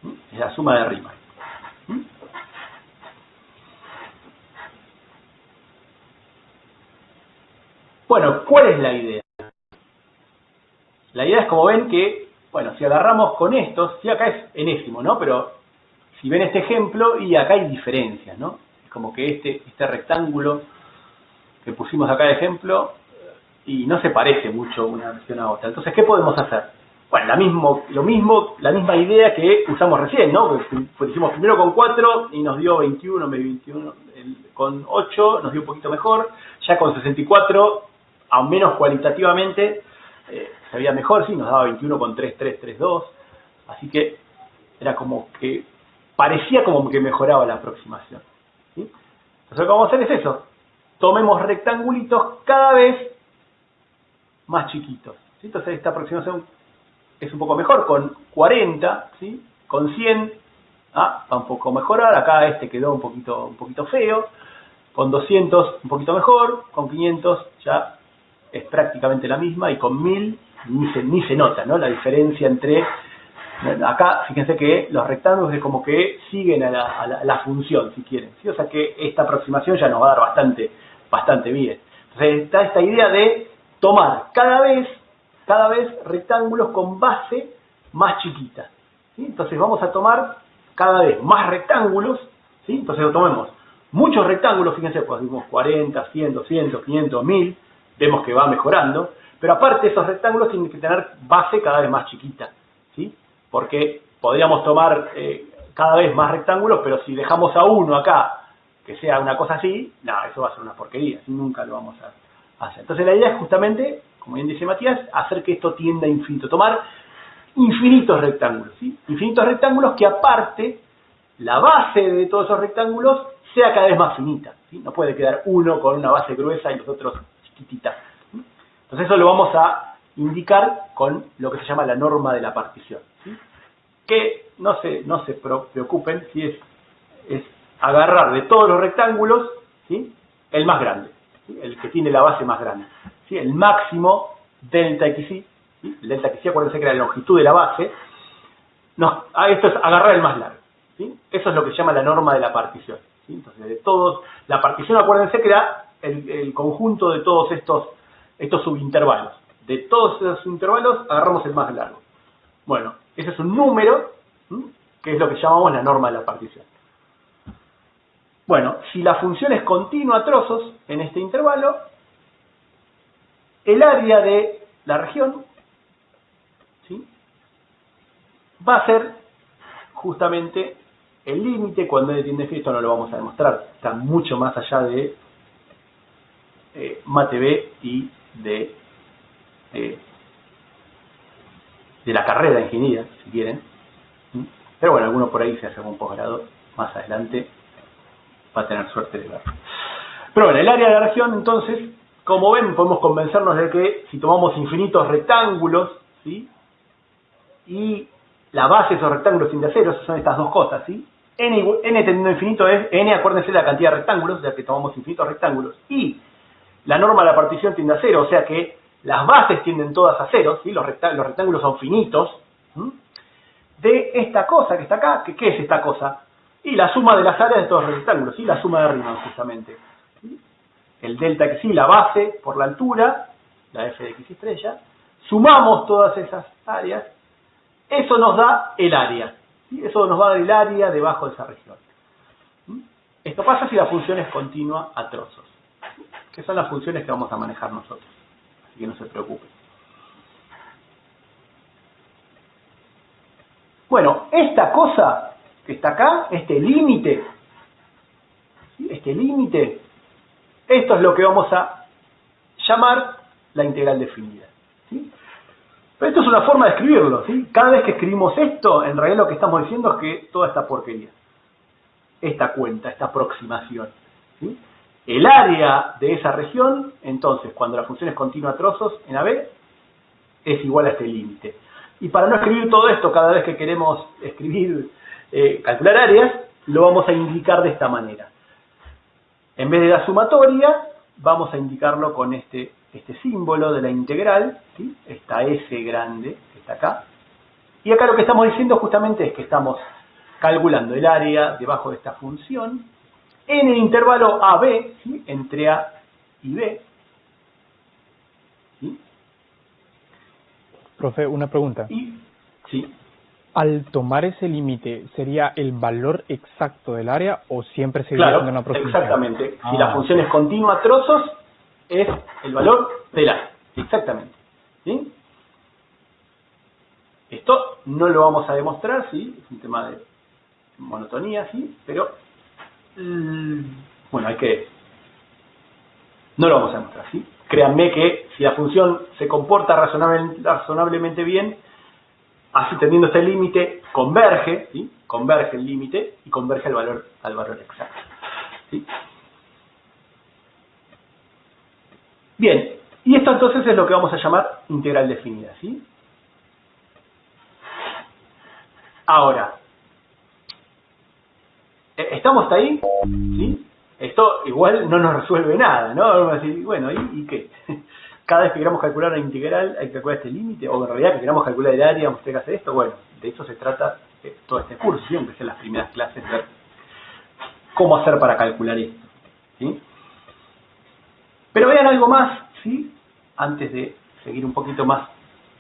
¿Sí? Es la suma de Riemann. ¿Sí? Bueno, ¿cuál es la idea? La idea es, como ven, que, bueno, si agarramos con estos, sí, acá es enésimo, ¿no? Pero si ven este ejemplo, y acá hay diferencias, ¿no? Es como que este rectángulo que pusimos acá de ejemplo, y no se parece mucho una versión a otra. Entonces, ¿qué podemos hacer? Bueno, la misma idea que usamos recién, ¿no? Pues hicimos primero con 4 y nos dio 21, 21, con 8 nos dio un poquito mejor, ya con 64, al menos cualitativamente, se veía mejor, sí, nos daba 21 con 3, 3, 3, 2, así que era como que parecía como que mejoraba la aproximación, ¿sí? Entonces lo que vamos a hacer es eso, tomemos rectangulitos cada vez más chiquitos, ¿sí? Entonces esta aproximación es un poco mejor, con 40, ¿sí? Con 100, va un poco a mejorar, acá este quedó un poquito feo, con 200 un poquito mejor, con 500 ya es prácticamente la misma, y con 1000 ni se nota, ¿no? La diferencia entre... Acá, fíjense que los rectángulos es como que siguen a la función, si quieren, ¿sí? O sea que esta aproximación ya nos va a dar bastante bien. Entonces está esta idea de tomar cada vez rectángulos con base más chiquita, ¿sí? Entonces vamos a tomar cada vez más rectángulos, ¿sí? Entonces tomemos muchos rectángulos, fíjense, pues dimos 40, 100, 200, 500, 1000, vemos que va mejorando, pero aparte esos rectángulos tienen que tener base cada vez más chiquita, ¿sí? Porque podríamos tomar cada vez más rectángulos, pero si dejamos a uno acá que sea una cosa así, no, eso va a ser una porquería, así nunca lo vamos a hacer. Entonces la idea es justamente, como bien dice Matías, hacer que esto tienda a infinito, tomar infinitos rectángulos, ¿sí? Infinitos rectángulos que aparte la base de todos esos rectángulos sea cada vez más finita, ¿sí? No puede quedar uno con una base gruesa y los otros chiquititas, ¿sí? Entonces eso lo vamos a indicar con lo que se llama la norma de la partición, ¿sí? Que no se preocupen, ¿sí? Es agarrar de todos los rectángulos, ¿sí? El más grande, ¿sí? El que tiene la base más grande, ¿sí? El máximo delta xy, ¿sí? El delta xy, acuérdense que era la longitud de la base. Esto es agarrar el más largo, ¿sí? Eso es lo que se llama la norma de la partición, ¿sí? Entonces, de todos, la partición, acuérdense que era el conjunto de todos estos subintervalos. De todos esos intervalos agarramos el más largo. Bueno, ese es un número, ¿sí? Que es lo que llamamos la norma de la partición. Bueno, si la función es continua a trozos en este intervalo, el área de la región, ¿sí?, va a ser justamente el límite cuando n tiende a infinito. Esto no lo vamos a demostrar, está mucho más allá de mate B y de la carrera de ingeniería, si quieren. Pero bueno, alguno por ahí se hace un posgrado más adelante, va a tener suerte de verlo. Pero bueno, el área de la región, entonces, como ven, podemos convencernos de que si tomamos infinitos rectángulos, ¿sí?, y la base de esos rectángulos tiende a cero, son estas dos cosas, ¿sí? N tendiendo a infinito es, N, acuérdense, la cantidad de rectángulos, ya que tomamos infinitos rectángulos, y la norma de la partición tiende a cero, o sea que las bases tienden todas a cero, ¿sí? Los rectángulos son finitos, de esta cosa que está acá. ¿Qué es esta cosa? Y la suma de las áreas de todos los rectángulos, ¿sí? La suma de Riemann, justamente. ¿Sí? El delta x, la base por la altura, la f de x estrella, sumamos todas esas áreas, eso nos da el área, ¿sí? Eso nos va a dar el área debajo de esa región. Esto pasa si la función es continua a trozos, ¿sí?, que son las funciones que vamos a manejar nosotros, así que no se preocupen. Bueno, esta cosa que está acá, este límite, ¿sí?, este límite, esto es lo que vamos a llamar la integral definida, ¿sí? Pero esto es una forma de escribirlo, ¿sí? Cada vez que escribimos esto, en realidad lo que estamos diciendo es que toda esta porquería, esta cuenta, esta aproximación, ¿sí?, el área de esa región, entonces, cuando la función es continua a trozos en AB, es igual a este límite. Y para no escribir todo esto cada vez que queremos escribir, calcular áreas, lo vamos a indicar de esta manera. En vez de la sumatoria, vamos a indicarlo con este símbolo de la integral, ¿sí?, esta S grande que está acá. Y acá lo que estamos diciendo justamente es que estamos calculando el área debajo de esta función en el intervalo AB, ¿sí?, entre A y B. ¿Sí? Profe, una pregunta. Sí. Al tomar ese límite, ¿sería el valor exacto del área o siempre seguiría siendo una aproximación? Exactamente. Si la función es continua a trozos, es el valor del área. Exactamente. ¿Sí? Esto no lo vamos a demostrar, ¿sí? Es un tema de monotonía, ¿sí? Pero, bueno, no lo vamos a demostrar, ¿sí? Créanme que si la función se comporta razonablemente bien, así teniendo este límite, converge, ¿sí?, converge el límite y converge al valor exacto, ¿sí? Bien, y esto entonces es lo que vamos a llamar integral definida, ¿sí? Ahora, ¿estamos hasta ahí? ¿Sí? Esto igual no nos resuelve nada, ¿no? Vamos a decir, bueno, ¿y qué? Cada vez que queramos calcular la integral hay que calcular este límite, o en realidad que queramos calcular el área, vamos a tener que hacer esto. Bueno, de eso se trata todo este curso, ¿sí? Aunque sea en las primeras clases, ver cómo hacer para calcular esto, ¿sí? Pero vean algo más, ¿sí?, antes de seguir un poquito más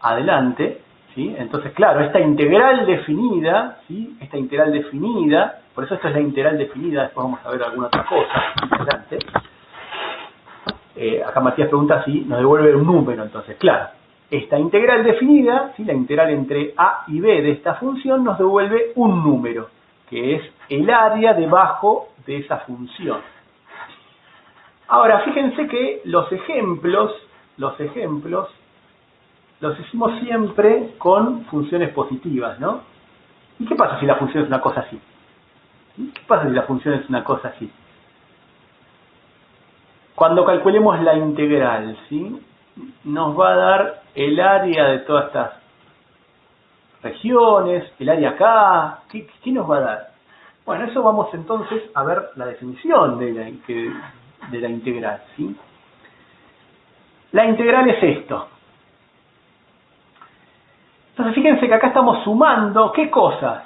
adelante, ¿sí? Entonces, claro, esta integral definida, ¿sí?, esta integral definida, por eso esto es la integral definida, después vamos a ver alguna otra cosa interesante. Acá Matías pregunta si nos devuelve un número, entonces, claro, esta integral definida, ¿sí?, la integral entre A y B de esta función, nos devuelve un número, que es el área debajo de esa función. Ahora, fíjense que los ejemplos los hicimos siempre con funciones positivas, ¿no? ¿Y qué pasa si la función es una cosa así? ¿Qué pasa si la función es una cosa así? Cuando calculemos la integral, ¿sí?, nos va a dar el área de todas estas regiones, el área acá. ¿Qué nos va a dar? Bueno, eso vamos entonces a ver la definición de la integral, ¿sí? La integral es esto. Entonces fíjense que acá estamos sumando, ¿qué cosas?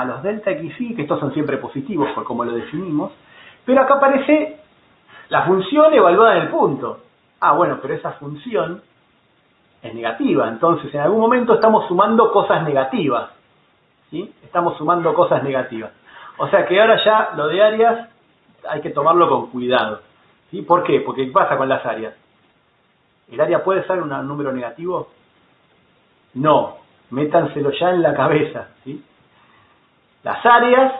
Los delta xy, que estos son siempre positivos por como lo definimos, pero acá aparece la función evaluada en el punto. Bueno, pero esa función es negativa, entonces en algún momento estamos sumando cosas negativas, ¿sí? Estamos sumando cosas negativas. O sea que ahora ya lo de áreas hay que tomarlo con cuidado. ¿Sí? ¿Por qué? Porque ¿qué pasa con las áreas? ¿El área puede ser un número negativo? No, métanselo ya en la cabeza. ¿Sí? Las áreas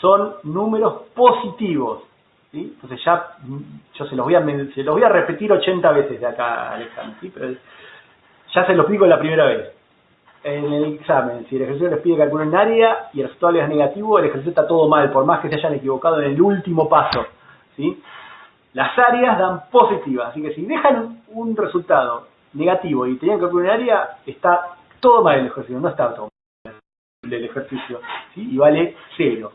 son números positivos. ¿Sí? Entonces ya yo se los voy a repetir 80 veces de acá al examen, ¿sí? Pero ya se los explico la primera vez. En el examen, si el ejercicio les pide calcular un área y el resultado es negativo, el ejercicio está todo mal, por más que se hayan equivocado en el último paso. ¿Sí? Las áreas dan positivas, así que si dejan un resultado negativo y tenían que calcular un área, está todo mal el ejercicio, no está todo mal el ejercicio, ¿sí? Y vale 0.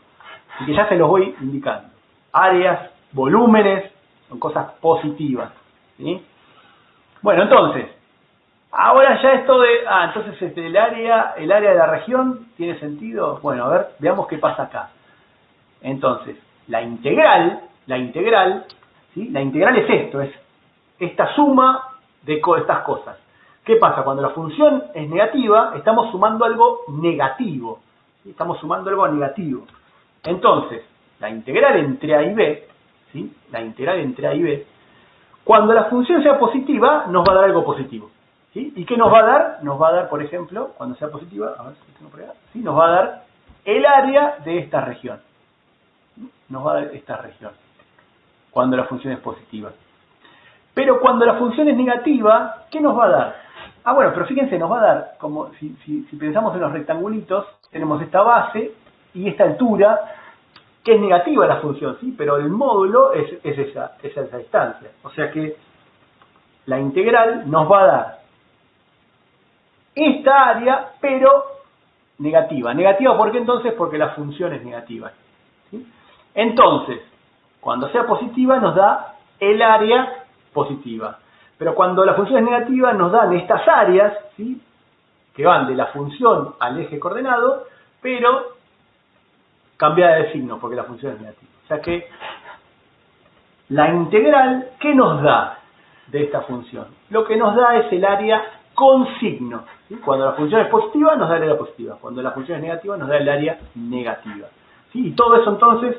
Así que ya se los voy indicando. Áreas, volúmenes, son cosas positivas. ¿Sí? Bueno, entonces, ahora ya esto de... entonces el área de la región tiene sentido. Bueno, a ver, veamos qué pasa acá. Entonces, la integral, ¿sí? La integral es esto, es esta suma de estas cosas. ¿Qué pasa? Cuando la función es negativa, estamos sumando algo negativo. ¿Sí? Estamos sumando algo negativo. Entonces, la integral entre A y B, ¿sí? La integral entre A y B, cuando la función sea positiva, nos va a dar algo positivo. ¿Sí? ¿Y qué nos va a dar? Nos va a dar, por ejemplo, cuando sea positiva, a ver si tengo por acá, ¿sí? Nos va a dar el área de esta región. ¿Sí? Nos va a dar esta región, cuando la función es positiva. Pero cuando la función es negativa, ¿qué nos va a dar? Bueno, pero fíjense, nos va a dar, como si pensamos en los rectangulitos, tenemos esta base y esta altura, que es negativa la función, ¿sí? Pero el módulo es esa distancia. O sea que la integral nos va a dar esta área, pero negativa. ¿Negativa por qué entonces? Porque la función es negativa. ¿Sí? Entonces, cuando sea positiva nos da el área positiva. Pero cuando la función es negativa nos dan estas áreas, ¿sí? Que van de la función al eje coordenado, pero cambiada de signo, porque la función es negativa. O sea que la integral, ¿qué nos da de esta función? Lo que nos da es el área con signo. ¿Sí? Cuando la función es positiva, nos da el área positiva. Cuando la función es negativa, nos da el área negativa. ¿Sí? Y todo eso entonces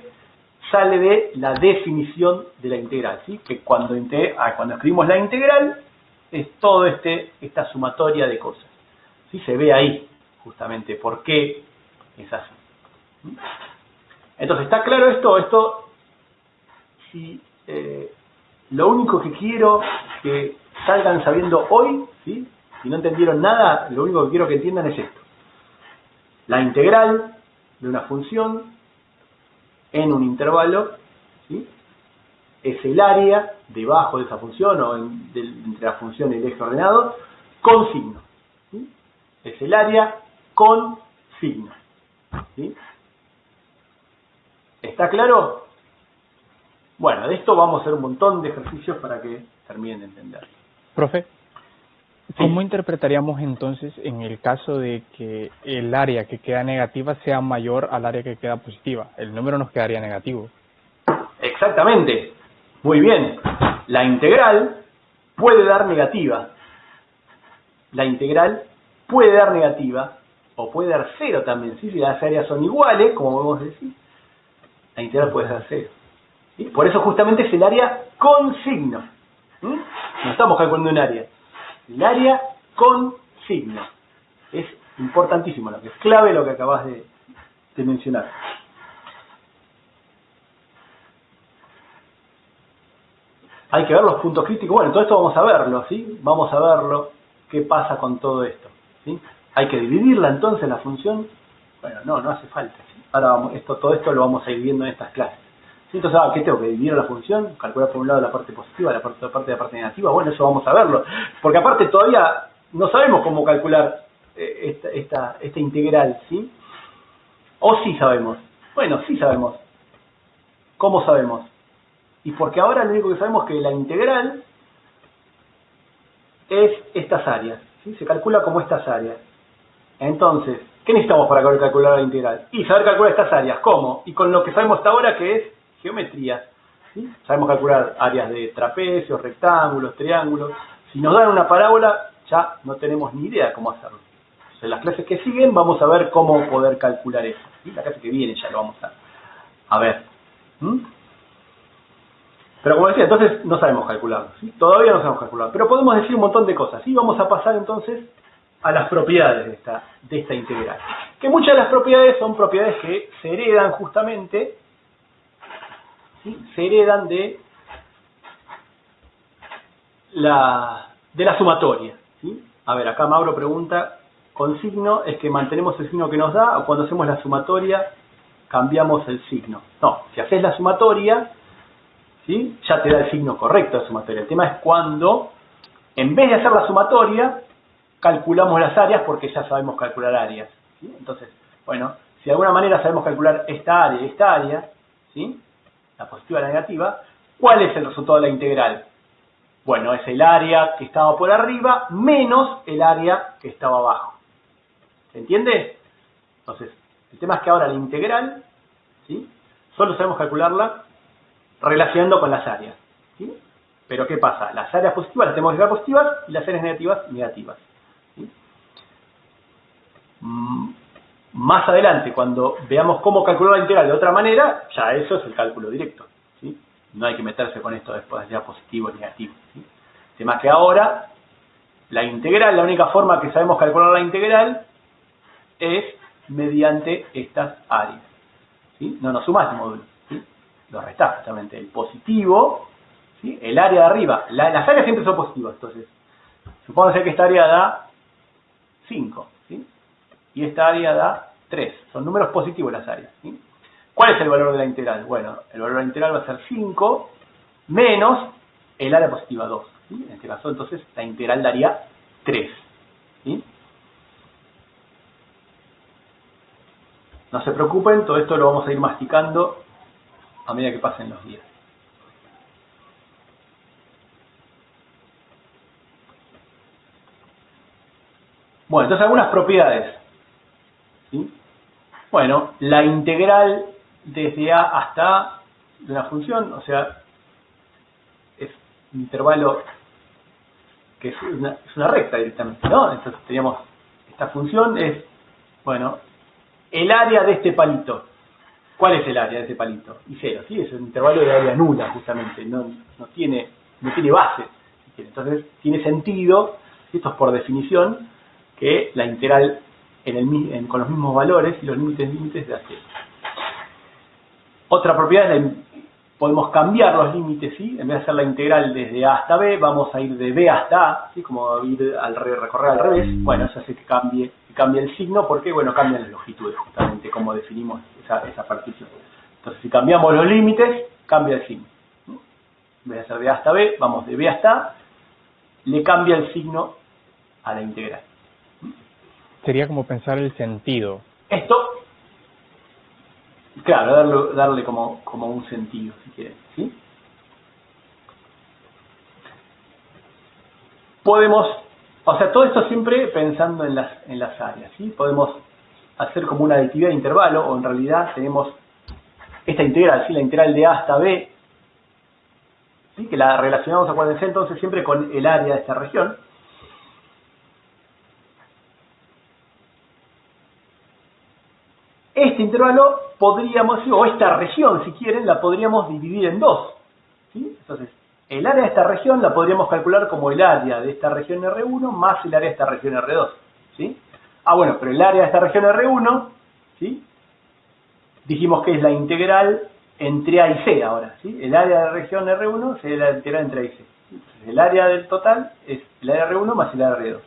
sale de la definición de la integral. ¿Sí? Que cuando escribimos la integral, es toda esta sumatoria de cosas. ¿Sí? Se ve ahí, justamente, por qué es así. ¿Sí? Entonces, ¿está claro esto? Si lo único que quiero que salgan sabiendo hoy, ¿sí? Si no entendieron nada, lo único que quiero que entiendan es esto. La integral de una función en un intervalo, ¿sí? Es el área debajo de esa función o entre la función y el eje ordenado con signo. ¿Sí? Es el área con signo. ¿Sí? ¿Está claro? Bueno, de esto vamos a hacer un montón de ejercicios para que terminen de entender. Profe, Sí. ¿cómo interpretaríamos entonces en el caso de que el área que queda negativa sea mayor al área que queda positiva? El número nos quedaría negativo. Exactamente. Muy bien. La integral puede dar negativa. La integral puede dar negativa o puede dar 0 también. ¿Sí? Si las áreas son iguales, como vamos a decir, la integral puede ser 0. ¿Sí? Por eso justamente es el área con signo. ¿Mm? No estamos calculando un área. El área con signo. Es importantísimo, lo que es clave lo que acabas de mencionar. Hay que ver los puntos críticos. Bueno, todo esto vamos a verlo, ¿sí? Vamos a verlo, qué pasa con todo esto. ¿Sí? Hay que dividirla entonces la función. Bueno, no hace falta. ¿Sí? Ahora todo esto lo vamos a ir viendo en estas clases. ¿Sí? Entonces, ¿qué tengo que dividir la función? Calcular por un lado la parte positiva, la parte negativa. Bueno, eso vamos a verlo. Porque aparte todavía no sabemos cómo calcular esta integral, ¿sí? ¿O sí sabemos? Bueno, sí sabemos. ¿Cómo sabemos? Y porque ahora lo único que sabemos es que la integral es estas áreas, ¿sí? Se calcula como estas áreas. Entonces, ¿qué necesitamos para calcular la integral? Y saber calcular estas áreas. ¿Cómo? Y con lo que sabemos hasta ahora, que es geometría. ¿Sí? Sabemos calcular áreas de trapecios, rectángulos, triángulos. Si nos dan una parábola, ya no tenemos ni idea cómo hacerlo. Entonces, en las clases que siguen vamos a ver cómo poder calcular eso. ¿Sí? La clase que viene ya lo vamos a ver. ¿Mm? Pero como decía, entonces no sabemos calcularlo, ¿sí? Todavía no sabemos calcular, pero podemos decir un montón de cosas, ¿sí? Vamos a pasar entonces a las propiedades de esta integral. Que muchas de las propiedades son propiedades que se heredan justamente, ¿sí? Se heredan de la sumatoria, ¿sí? A ver, acá Mauro pregunta, ¿con signo es que mantenemos el signo que nos da o cuando hacemos la sumatoria cambiamos el signo? No, si haces la sumatoria, ¿sí? Ya te da el signo correcto de sumatoria. El tema es cuando, en vez de hacer la sumatoria, calculamos las áreas porque ya sabemos calcular áreas, ¿sí? Entonces, bueno, si de alguna manera sabemos calcular esta área, ¿sí? La positiva y la negativa, ¿cuál es el resultado de la integral? Bueno, es el área que estaba por arriba menos el área que estaba abajo. ¿Se entiende? Entonces, el tema es que ahora la integral, ¿sí? Solo sabemos calcularla relacionando con las áreas, ¿sí? Pero ¿qué pasa? Las áreas positivas las tenemos que dejar positivas y las áreas negativas, negativas, ¿sí? Más adelante, cuando veamos cómo calcular la integral de otra manera, ya eso es el cálculo directo, ¿sí? No hay que meterse con esto después, ya positivo o negativo, ¿sí? El tema es que ahora, la integral, la única forma que sabemos calcular la integral es mediante estas áreas, ¿sí? No nos sumás el módulo, ¿sí? Lo restás justamente. El positivo, ¿sí? El área de arriba, las áreas siempre son positivas, entonces, supónganse que esta área da 5, ¿sí? Y esta área da 3, son números positivos las áreas, ¿sí? ¿Cuál es el valor de la integral? Bueno, el valor de la integral va a ser 5 menos el área positiva 2, ¿sí? En este caso, entonces, la integral daría 3, ¿sí? No se preocupen, todo esto lo vamos a ir masticando a medida que pasen los días. Bueno, entonces algunas propiedades, ¿sí? Bueno, la integral desde A hasta A de una función, o sea, es un intervalo que es una recta directamente, ¿no? Entonces teníamos, esta función es, bueno, el área de este palito. ¿Cuál es el área de este palito? Y 0, ¿sí? Es un intervalo de área nula, justamente, no tiene base. Entonces, tiene sentido, esto es por definición, que la integral con los mismos valores y los límites de A0. Otra propiedad es podemos cambiar los límites, ¿sí? En vez de hacer la integral desde A hasta B, vamos a ir de B hasta A, ¿sí? Como ir recorrer al revés. Bueno, eso hace que cambie el signo, porque, bueno, cambian las longitudes, justamente, como definimos esa partición. Entonces, si cambiamos los límites, cambia el signo. En vez de hacer de A hasta B, vamos de B hasta A, le cambia el signo a la integral. Sería como pensar el sentido. Esto, claro, darle como un sentido, si quieren, ¿sí? Podemos, o sea, todo esto siempre pensando en las áreas, ¿sí? Podemos hacer como una aditividad de intervalo, o en realidad tenemos esta integral, ¿sí? La integral de A hasta B, ¿sí? Que la relacionamos, acuérdense, entonces siempre con el área de esta región. Este intervalo podríamos, o esta región, si quieren, la podríamos dividir en dos, ¿sí? Entonces, el área de esta región la podríamos calcular como el área de esta región R1 más el área de esta región R2, ¿sí? Bueno, pero el área de esta región R1, ¿sí? Dijimos que es la integral entre A y C ahora, ¿sí? El área de la región R1 sería la integral entre A y C. Entonces, el área del total es el área R1 más el área R2.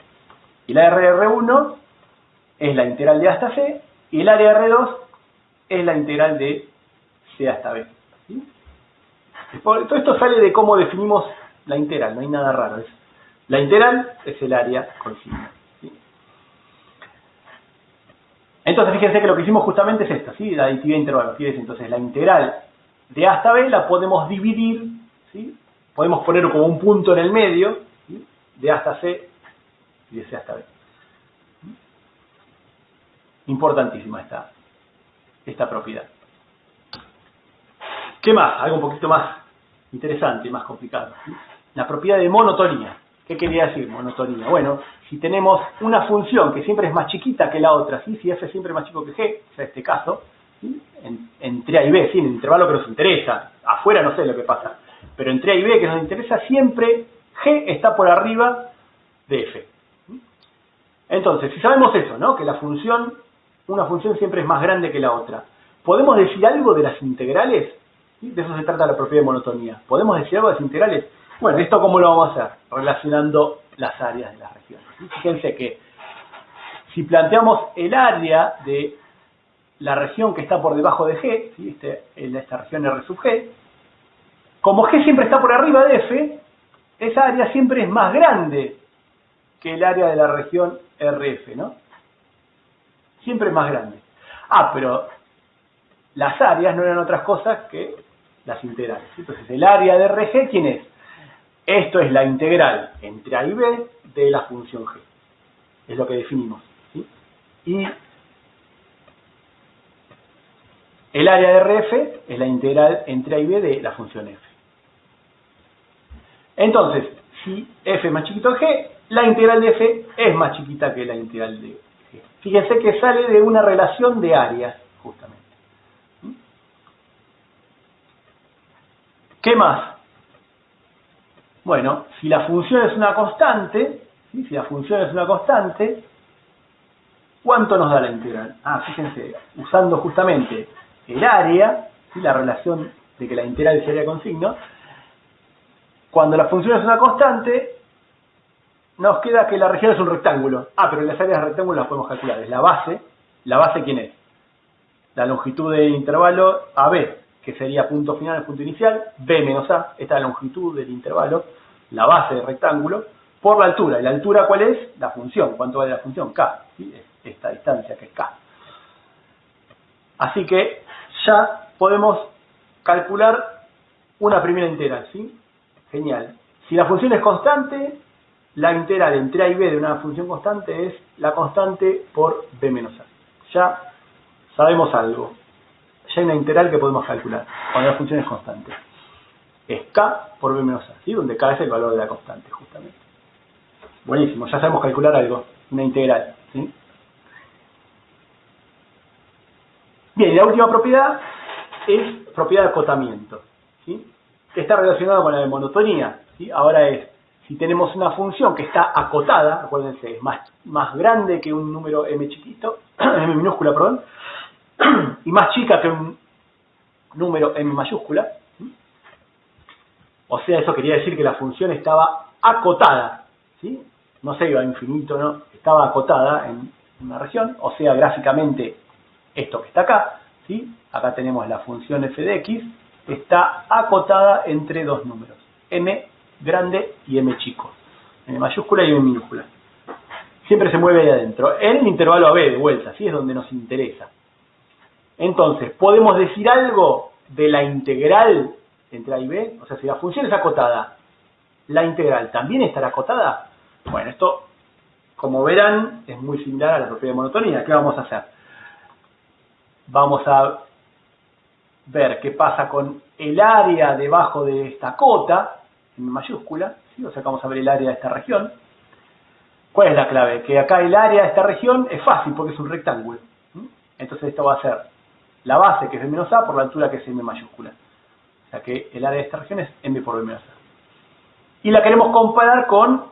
Y el área R1 es la integral de A hasta C, y el área R2 es la integral de C hasta B, ¿sí? Todo esto sale de cómo definimos la integral, no hay nada raro. La integral es el área con signo, ¿sí? Entonces fíjense que lo que hicimos justamente es esto, ¿sí? La aditividad de intervalos. Entonces la integral de A hasta B la podemos dividir, ¿sí? Podemos poner como un punto en el medio, ¿sí? De A hasta C y de C hasta B. Importantísima esta propiedad. ¿Qué más? Algo un poquito más interesante, más complicado, ¿sí? La propiedad de monotonía. ¿Qué quería decir monotonía? Bueno, si tenemos una función que siempre es más chiquita que la otra, ¿sí? Si f siempre es más chico que g, o sea, este caso, ¿sí? Entre A y B, sí, en el intervalo que nos interesa. Afuera no sé lo que pasa. Pero entre A y B que nos interesa siempre G está por arriba de F. Entonces, si sabemos eso, ¿no? Que una función siempre es más grande que la otra. ¿Podemos decir algo de las integrales? ¿Sí? De eso se trata la propiedad de monotonía. ¿Podemos decir algo de las integrales? Bueno, ¿esto cómo lo vamos a hacer? Relacionando las áreas de las regiones. Fíjense que si planteamos el área de la región que está por debajo de G, ¿sí? Esta región R sub G, como G siempre está por arriba de F, esa área siempre es más grande que el área de la región RF, ¿no? Siempre es más grande. Pero las áreas no eran otras cosas que las integrales. Entonces, el área de RG, ¿quién es? Esto es la integral entre A y B de la función G. Es lo que definimos, ¿sí? Y el área de RF es la integral entre A y B de la función F. Entonces, si F es más chiquito que G, la integral de F es más chiquita que la integral de G. Fíjense que sale de una relación de áreas, justamente. ¿Qué más? Bueno, si la función es una constante, ¿sí? Si la función es una constante, ¿cuánto nos da la integral? Fíjense, usando justamente el área, ¿sí? La relación de que la integral sería con signo, cuando la función es una constante, nos queda que la región es un rectángulo. Pero las áreas de rectángulo las podemos calcular. Es la base. ¿La base quién es? La longitud del intervalo AB, que sería punto final, punto inicial, B menos A. Esta es la longitud del intervalo, la base del rectángulo, por la altura. ¿Y la altura cuál es? La función. ¿Cuánto vale la función? K. ¿Sí? Es esta distancia que es K. Así que ya podemos calcular una primera integral, ¿sí? Genial. Si la función es constante, la integral entre A y B de una función constante es la constante por B menos A. Ya sabemos algo. Ya hay una integral que podemos calcular cuando la función es constante. Es K por B menos A, ¿sí? Donde K es el valor de la constante, justamente. Buenísimo, ya sabemos calcular algo, una integral, ¿sí? Bien, y la última propiedad es propiedad de acotamiento, ¿sí? Que está relacionada con la de monotonía, ¿sí? Ahora es, si tenemos una función que está acotada, acuérdense, es más grande que un número m chiquito, m minúscula, perdón, y más chica que un número m mayúscula, ¿sí? O sea, eso quería decir que la función estaba acotada, ¿sí? No se iba a infinito, no, estaba acotada en una región, o sea, gráficamente esto que está acá, ¿sí? Acá tenemos la función f de x, está acotada entre dos números, m grande y m chico, m mayúscula y m minúscula. Siempre se mueve ahí adentro, en el intervalo AB de vuelta, ¿sí? Es donde nos interesa. Entonces, ¿podemos decir algo de la integral entre A y B? O sea, si la función es acotada, ¿la integral también estará acotada? Bueno, esto, como verán, es muy similar a la propiedad de monotonía. ¿Qué vamos a hacer? Vamos a ver qué pasa con el área debajo de esta cota, en mayúscula, ¿sí? O sea, vamos a ver el área de esta región. ¿Cuál es la clave? Que acá el área de esta región es fácil porque es un rectángulo. Entonces esto va a ser la base, que es B menos A, por la altura, que es M mayúscula. O sea que el área de esta región es M por B menos A. Y la queremos comparar con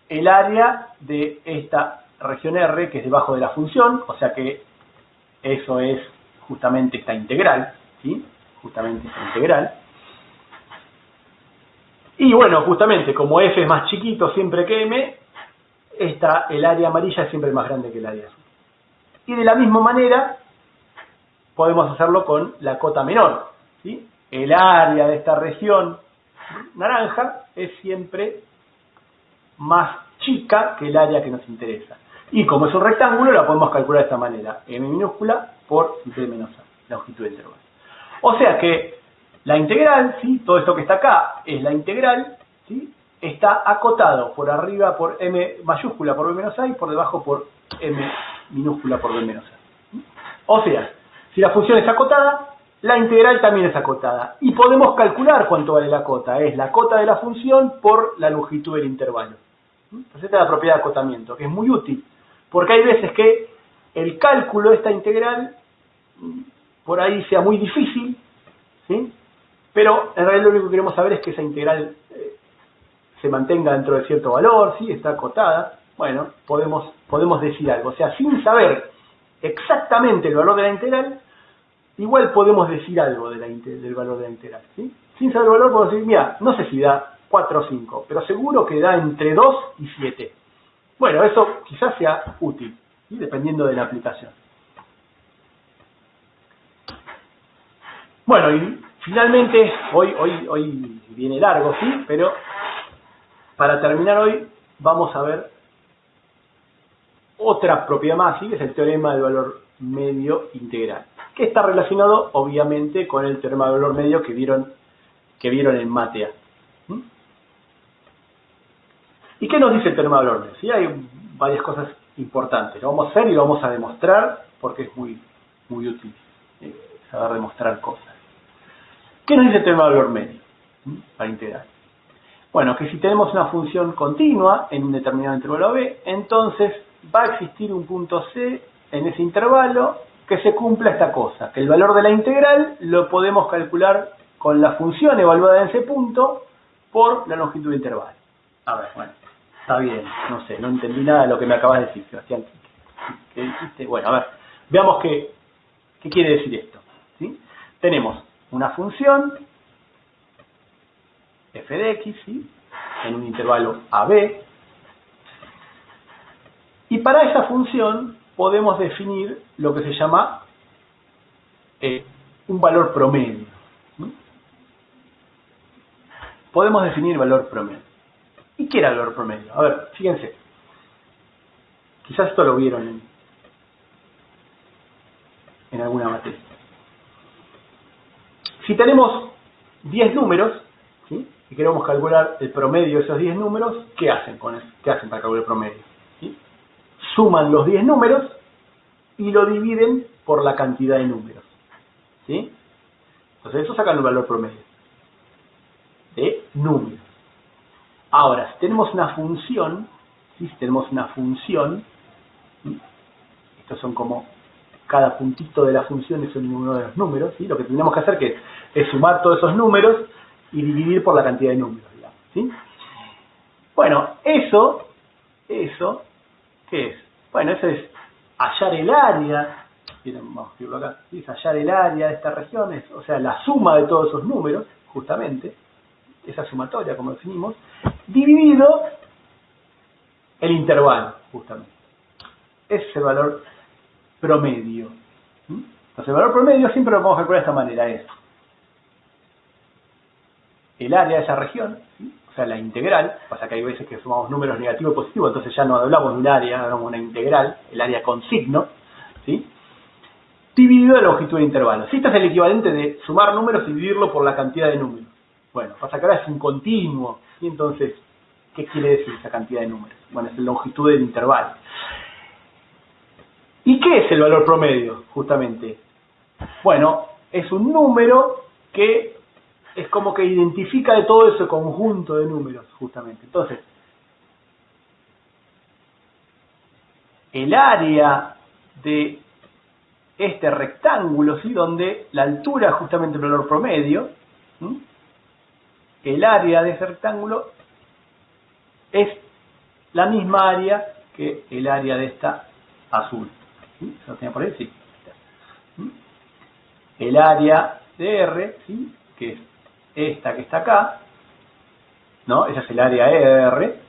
el área de esta región R, que es debajo de la función, o sea que eso es justamente esta integral, ¿sí? Justamente esta integral. Y bueno, justamente, como F es más chiquito siempre que M, el área amarilla es siempre más grande que el área azul. Y de la misma manera, podemos hacerlo con la cota menor, ¿sí? El área de esta región naranja es siempre más chica que el área que nos interesa. Y como es un rectángulo, la podemos calcular de esta manera. M minúscula por B menos A, longitud del intervalo. O sea que la integral, ¿sí? Todo esto que está acá es la integral, ¿sí? Está acotado por arriba por M mayúscula por B menos A y por debajo por M minúscula por B menos A. O sea, si la función es acotada, la integral también es acotada. Y podemos calcular cuánto vale la cota. Es la cota de la función por la longitud del intervalo. Entonces esta es la propiedad de acotamiento, que es muy útil. Porque hay veces que el cálculo de esta integral por ahí sea muy difícil, ¿sí? Pero en realidad lo único que queremos saber es que esa integral se mantenga dentro de cierto valor, ¿sí? Está acotada. Bueno, podemos decir algo. O sea, sin saber exactamente el valor de la integral, igual podemos decir algo del valor de la integral, ¿sí? Sin saber el valor podemos decir, mira, no sé si da 4 o 5, pero seguro que da entre 2 y 7. Bueno, eso quizás sea útil, ¿sí? Dependiendo de la aplicación. Bueno, y finalmente, hoy viene largo, ¿sí? Pero para terminar hoy vamos a ver otra propiedad más, ¿sí? Que es el teorema del valor medio integral, que está relacionado obviamente con el teorema del valor medio que vieron en Matea. ¿Mm? ¿Y qué nos dice el teorema del valor medio? ¿Sí? Hay varias cosas importantes. Lo vamos a hacer y lo vamos a demostrar porque es muy útil saber demostrar cosas. ¿Qué nos dice el teorema del valor medio? Para integral. Bueno, que si tenemos una función continua en un determinado intervalo B, entonces va a existir un punto C en ese intervalo que se cumpla esta cosa, que el valor de la integral lo podemos calcular con la función evaluada en ese punto por la longitud de intervalo. A ver, bueno, está bien, no sé, no entendí nada de lo que me acabas de decir, Sebastián. ¿Qué dijiste? Bueno, a ver, veamos qué quiere decir esto, ¿sí? Tenemos una función f de x, ¿sí? En un intervalo AB, y para esa función podemos definir lo que se llama un valor promedio. ¿Sí? Podemos definir el valor promedio. ¿Y qué era el valor promedio? A ver, fíjense. Quizás esto lo vieron en alguna materia. Si tenemos 10 números, ¿sí? Y queremos calcular el promedio de esos 10 números, ¿qué hacen con eso? ¿Qué hacen para calcular el promedio? ¿Sí? Suman los 10 números y lo dividen por la cantidad de números. ¿Sí? Entonces eso saca el valor promedio de números. Ahora, si tenemos una función, ¿sí? Si tenemos una función, ¿sí? Estos son como cada puntito de la función es uno de los números, ¿sí? Lo que tenemos que hacer es sumar todos esos números y dividir por la cantidad de números, digamos, ¿sí? Bueno, eso, ¿qué es? Bueno, eso es hallar el área, vamos a escribirlo acá, ¿sí? Es hallar el área de esta región, o sea, la suma de todos esos números, justamente, esa sumatoria, como definimos, dividido el intervalo, justamente. Ese es el valor promedio. ¿Sí? Entonces, el valor promedio siempre lo podemos calcular de esta manera, es el área de esa región, ¿sí? O sea, la integral, pasa que hay veces que sumamos números negativos y positivos, entonces ya no hablamos de un área, hablamos de una integral, el área con signo, ¿sí? Dividido la longitud de intervalo. ¿Sí? Este es el equivalente de sumar números y dividirlo por la cantidad de números. Bueno, pasa que ahora es un continuo, ¿sí? Entonces, ¿qué quiere decir esa cantidad de números? Bueno, es la longitud del intervalo. ¿Y qué es el valor promedio, justamente? Bueno, es un número que es como que identifica de todo ese conjunto de números, justamente. Entonces, el área de este rectángulo, ¿sí? Donde la altura es justamente el valor promedio, ¿sí? El área de ese rectángulo es la misma área que el área de esta azul. ¿Sí? ¿Se lo tenía por ahí? Sí. ¿Sí? El área de R, ¿sí? Que es esta que está acá, ¿no? Esa es el área R.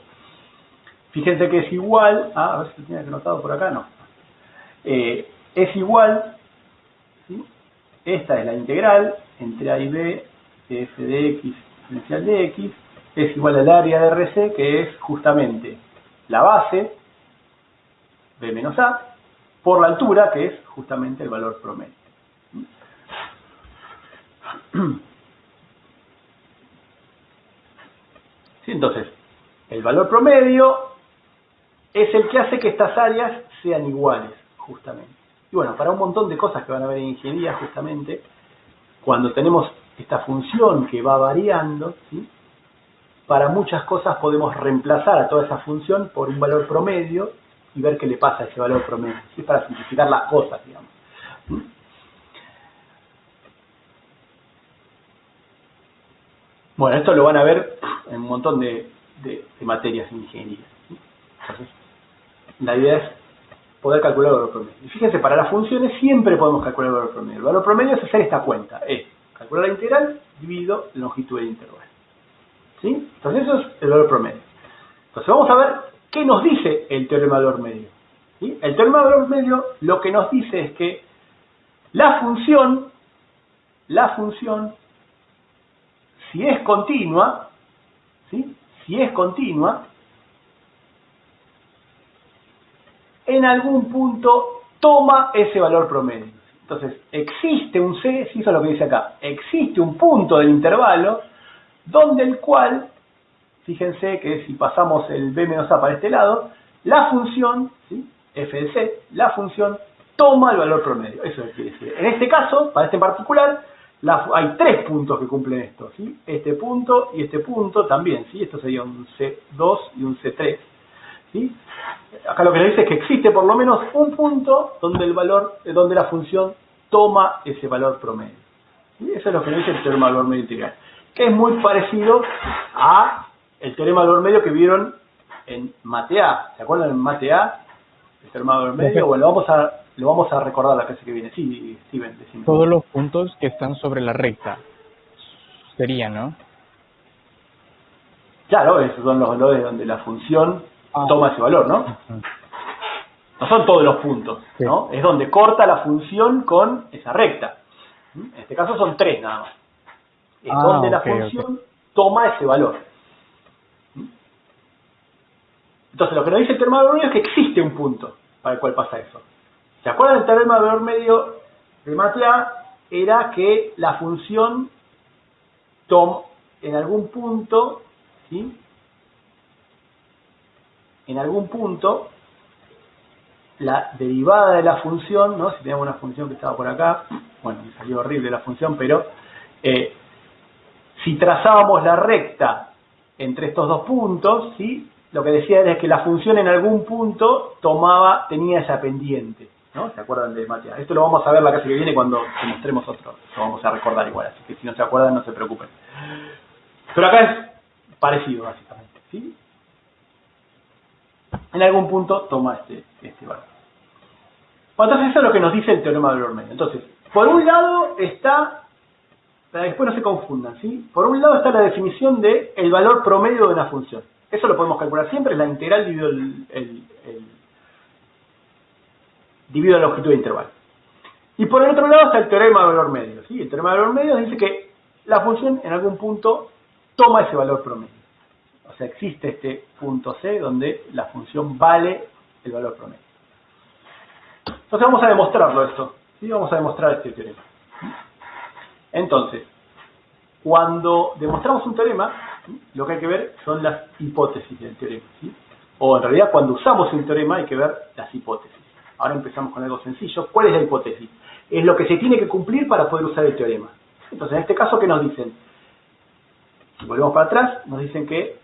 Fíjense que es igual a ver si lo tiene anotado por acá, no. Es igual, ¿sí? Esta es la integral entre A y B de f de x exponencial de x, es igual al área de RC, que es justamente la base, B menos A, por la altura, que es justamente el valor promedio. ¿Sí? Entonces, el valor promedio es el que hace que estas áreas sean iguales, justamente. Y bueno, para un montón de cosas que van a ver en ingeniería, justamente, cuando tenemos esta función que va variando, ¿sí? Para muchas cosas podemos reemplazar a toda esa función por un valor promedio y ver qué le pasa a ese valor promedio, ¿sí? Para simplificar las cosas, digamos. ¿Sí? Bueno, esto lo van a ver en un montón de materias en ingeniería. Entonces, la idea es poder calcular el valor promedio. Y fíjense, para las funciones siempre podemos calcular el valor promedio. El valor promedio es hacer esta cuenta, es calcular la integral dividido la longitud del intervalo. ¿Sí? Entonces eso es el valor promedio. Entonces vamos a ver qué nos dice el teorema del valor medio. ¿Sí? El teorema del valor medio lo que nos dice es que la función, si es continua, ¿sí? Si es continua, en algún punto toma ese valor promedio. Entonces, existe un C, si eso es lo que dice acá, existe un punto del intervalo donde el cual, fíjense que si pasamos el B menos A para este lado, la función, ¿sí? F de C, la función toma el valor promedio. Eso es lo que quiere decir. En este caso, para este en particular, hay tres puntos que cumplen esto, ¿sí? Este punto y este punto también, ¿sí? Esto sería un C2 y un C3, ¿sí? Acá lo que nos dice es que existe por lo menos un punto donde la función toma ese valor promedio. ¿Sí? Eso es lo que nos dice el teorema del valor medio integral, que es muy parecido a el teorema del valor medio que vieron en Mate A. ¿Se acuerdan en Mate A? El teorema del valor medio. Bueno, lo vamos a recordar la clase que viene. Sí, Steven, decime. Todos los puntos que están sobre la recta serían, ¿no? Claro, esos son los valores donde la función toma ese valor, ¿no? No son todos los puntos, ¿no? Es donde corta la función con esa recta. En este caso son tres nada más. Es donde la función toma ese valor. Entonces lo que nos dice el teorema del valor medio es que existe un punto para el cual pasa eso. ¿Se acuerdan del teorema del valor medio de Mate A? Era que la función en algún punto, ¿sí? En algún punto, la derivada de la función, ¿no? Si teníamos una función que estaba por acá, bueno, me salió horrible la función, pero si trazábamos la recta entre estos dos puntos, ¿sí? Lo que decía era que la función en algún punto tenía esa pendiente, ¿no? ¿Se acuerdan de Mate A? Esto lo vamos a ver la clase que viene cuando mostremos otro, lo vamos a recordar igual, así que si no se acuerdan no se preocupen. Pero acá es parecido básicamente, ¿sí? En algún punto toma este valor. Bueno, entonces eso es lo que nos dice el teorema del valor medio. Entonces, por un lado está, después no se confundan, ¿sí? Por un lado está la definición de el valor promedio de una función. Eso lo podemos calcular siempre, es la integral dividido la longitud de intervalo. Y por el otro lado está el teorema del valor medio, ¿sí? El teorema del valor medio dice que la función en algún punto toma ese valor promedio. O sea, existe este punto C donde la función vale el valor promedio. Entonces vamos a demostrarlo esto, ¿sí? Vamos a demostrar este teorema. Entonces, cuando demostramos un teorema, ¿sí? Lo que hay que ver son las hipótesis del teorema, ¿sí? O en realidad cuando usamos un teorema hay que ver las hipótesis. Ahora empezamos con algo sencillo. ¿Cuál es la hipótesis? Es lo que se tiene que cumplir para poder usar el teorema. Entonces, en este caso, ¿qué nos dicen? Si volvemos para atrás, nos dicen que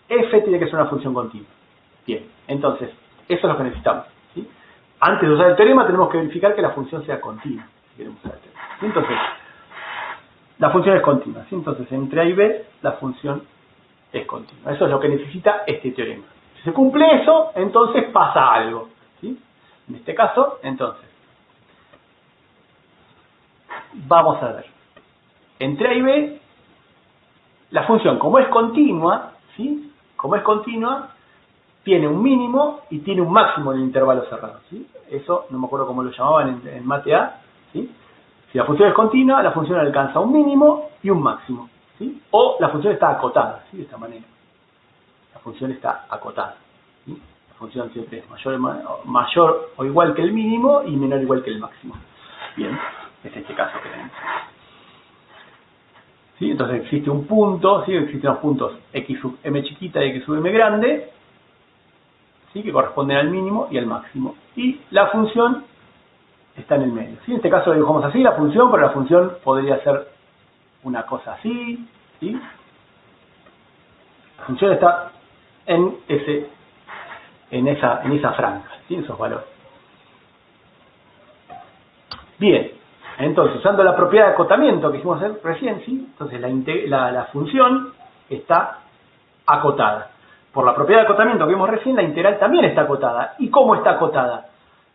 f tiene que ser una función continua. Bien, entonces, eso es lo que necesitamos, ¿sí? Antes de usar el teorema tenemos que verificar que la función sea continua, si queremos usar el teorema, ¿sí? Entonces, la función es continua, ¿sí? Entonces, entre A y B, la función es continua. Eso es lo que necesita este teorema. Si se cumple eso, entonces pasa algo, ¿sí? En este caso, entonces, vamos a ver. Entre A y B, la función, como es continua, ¿sí? Como es continua, tiene un mínimo y tiene un máximo en el intervalo cerrado, ¿sí? Eso, no me acuerdo cómo lo llamaban en Mate A, ¿sí? Si la función es continua, la función alcanza un mínimo y un máximo, ¿sí? O la función está acotada, ¿sí? De esta manera. La función está acotada, ¿sí? La función siempre es mayor o igual que el mínimo y menor o igual que el máximo. Bien, es este caso que tenemos. ¿Sí? Entonces existe un punto, ¿sí? Existen los puntos x sub m chiquita y x sub m grande, ¿sí? Que corresponden al mínimo y al máximo. Y la función está en el medio, ¿sí? En este caso lo dibujamos así, la función, pero la función podría ser una cosa así, ¿sí? La función está en esa franja, ¿sí? Esos valores. Bien, Entonces, usando la propiedad de acotamiento que hicimos recién, ¿sí? Entonces la función está acotada. Por la propiedad de acotamiento que vimos recién, la integral también está acotada. ¿Y cómo está acotada?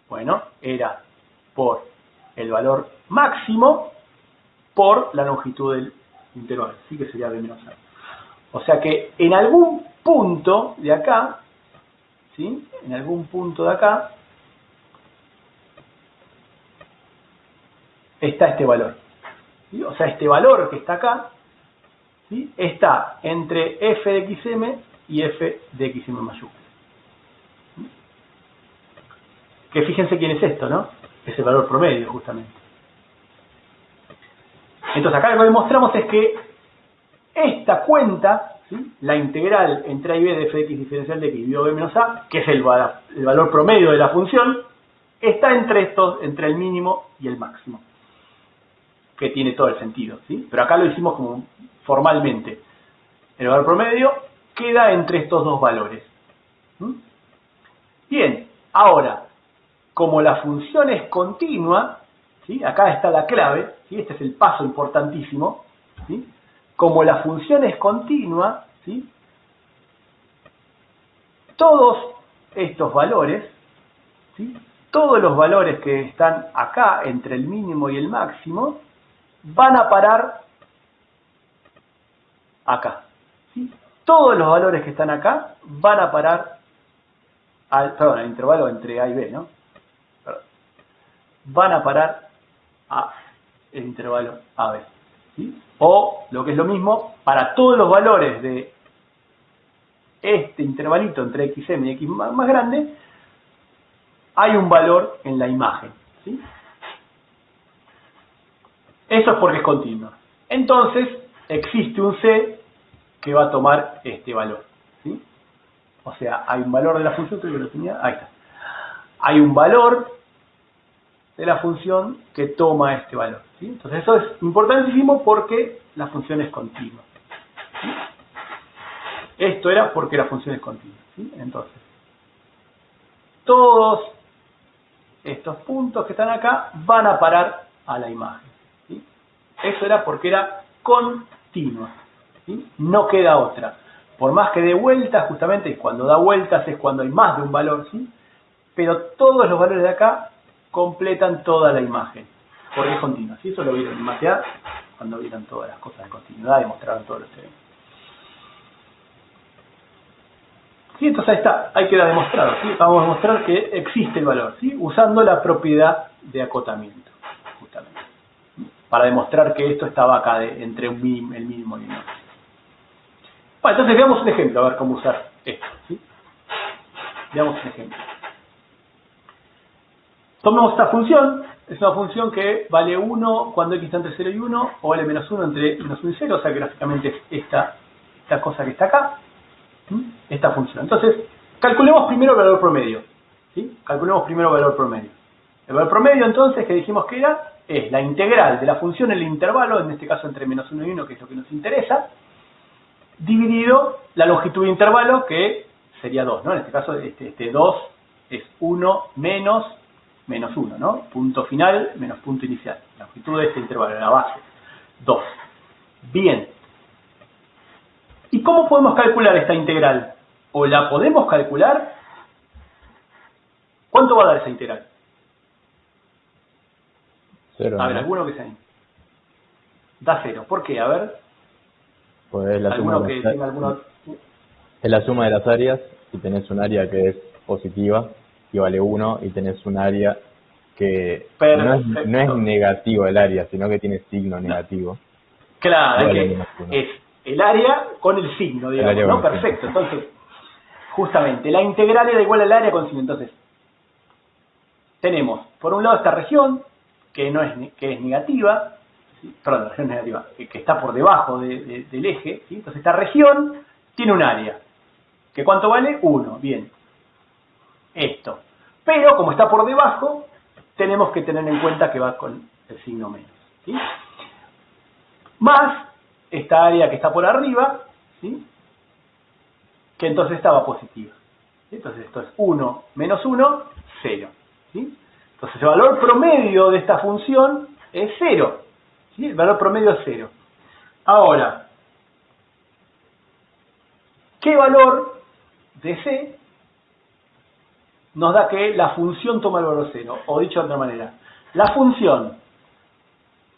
Bueno, era por el valor máximo por la longitud del intervalo, ¿sí? Que sería b menos a. O sea que en algún punto de acá, ¿sí? En algún punto de acá, está este valor, ¿sí? O sea, este valor que está acá, ¿sí? Está entre f de xm y f de xm mayúscula. ¿Sí? Que fíjense quién es esto, ¿no? Es el valor promedio, justamente. Entonces, acá lo que demostramos es que esta cuenta, ¿sí? La integral entre a y b de f de x diferencial de x dividido b menos a, que es el valor promedio de la función, está entre el mínimo y el máximo. Que tiene todo el sentido, ¿sí? Pero acá lo hicimos como formalmente. El valor promedio queda entre estos dos valores. Bien, ahora, como la función es continua, ¿sí? Acá está la clave, ¿sí? Este es el paso importantísimo, ¿sí? Como la función es continua, ¿sí? Todos estos valores, ¿sí? Todos los valores que están acá entre el mínimo y el máximo, van a parar acá, ¿sí? Todos los valores que están acá van a parar al intervalo entre A y B, ¿no? Perdón. Van a parar a el intervalo AB, ¿sí? O, lo que es lo mismo, para todos los valores de este intervalito entre xm y x más grande, hay un valor en la imagen, ¿sí? Eso es porque es continua. Entonces, existe un C que va a tomar este valor, ¿sí? O sea, hay un valor de la función, creo que lo tenía, ahí está. Hay un valor de la función que toma este valor, ¿sí? Entonces, eso es importantísimo porque la función es continua, ¿sí? Esto era porque la función es continua, ¿sí? Entonces, todos estos puntos que están acá van a parar a la imagen. Eso era porque era continua, ¿sí? No queda otra. Por más que dé vueltas, justamente cuando da vueltas es cuando hay más de un valor, ¿sí? Pero todos los valores de acá completan toda la imagen, porque es continua, ¿sí? Eso lo vieron en Matea cuando vieron todas las cosas de continuidad y mostraron todos los teoremas. Sí, entonces ahí está, ahí queda demostrado, ¿sí? Vamos a demostrar que existe el valor, ¿sí? Usando la propiedad de acotamiento, justamente, para demostrar que esto estaba acá entre el mínimo y el máximo. Bueno, entonces veamos un ejemplo, a ver cómo usar esto, ¿sí? Veamos un ejemplo. Tomemos esta función, es una función que vale 1 cuando x está entre 0 y 1, o vale menos 1 entre menos 1 y 0, o sea que gráficamente es esta cosa que está acá, esta función. Entonces, calculemos primero el valor promedio, ¿sí? Calculemos primero el valor promedio. El valor promedio, entonces, que dijimos que era, es la integral de la función en el intervalo, en este caso entre menos 1 y 1, que es lo que nos interesa, dividido la longitud de intervalo, que sería 2, ¿no? En este caso, este 2 es 1 menos 1, ¿no? Punto final menos punto inicial. La longitud de este intervalo, la base, 2. Bien. ¿Y cómo podemos calcular esta integral? ¿O la podemos calcular? ¿Cuánto va a dar esa integral? 0. A ver, alguno que sea ahí. Da 0. ¿Por qué? A ver. Pues es la suma ¿Alguno que tenga alguna? es la suma de las áreas y tenés un área que es positiva y vale 1 y tenés un área que no es negativa el área, sino que tiene signo negativo. Claro, Vale, es el área con el signo, digamos, ¿no? Perfecto. Entonces, justamente, la integral era igual al área con signo. Entonces, tenemos, por un lado, esta región, que es negativa, ¿sí? Perdón, la región negativa, que está por debajo del eje, ¿sí? Entonces, esta región tiene un área, que ¿cuánto vale? 1, bien. Esto. Pero, como está por debajo, tenemos que tener en cuenta que va con el signo menos, ¿sí? Más esta área que está por arriba, ¿sí? Que entonces estaba positiva. ¿Sí? Entonces esto es 1 menos 1, 0. ¿Sí? Entonces el valor promedio de esta función es 0. ¿Sí? El valor promedio es 0. Ahora, ¿qué valor de C nos da que la función toma el valor 0? O dicho de otra manera, ¿la función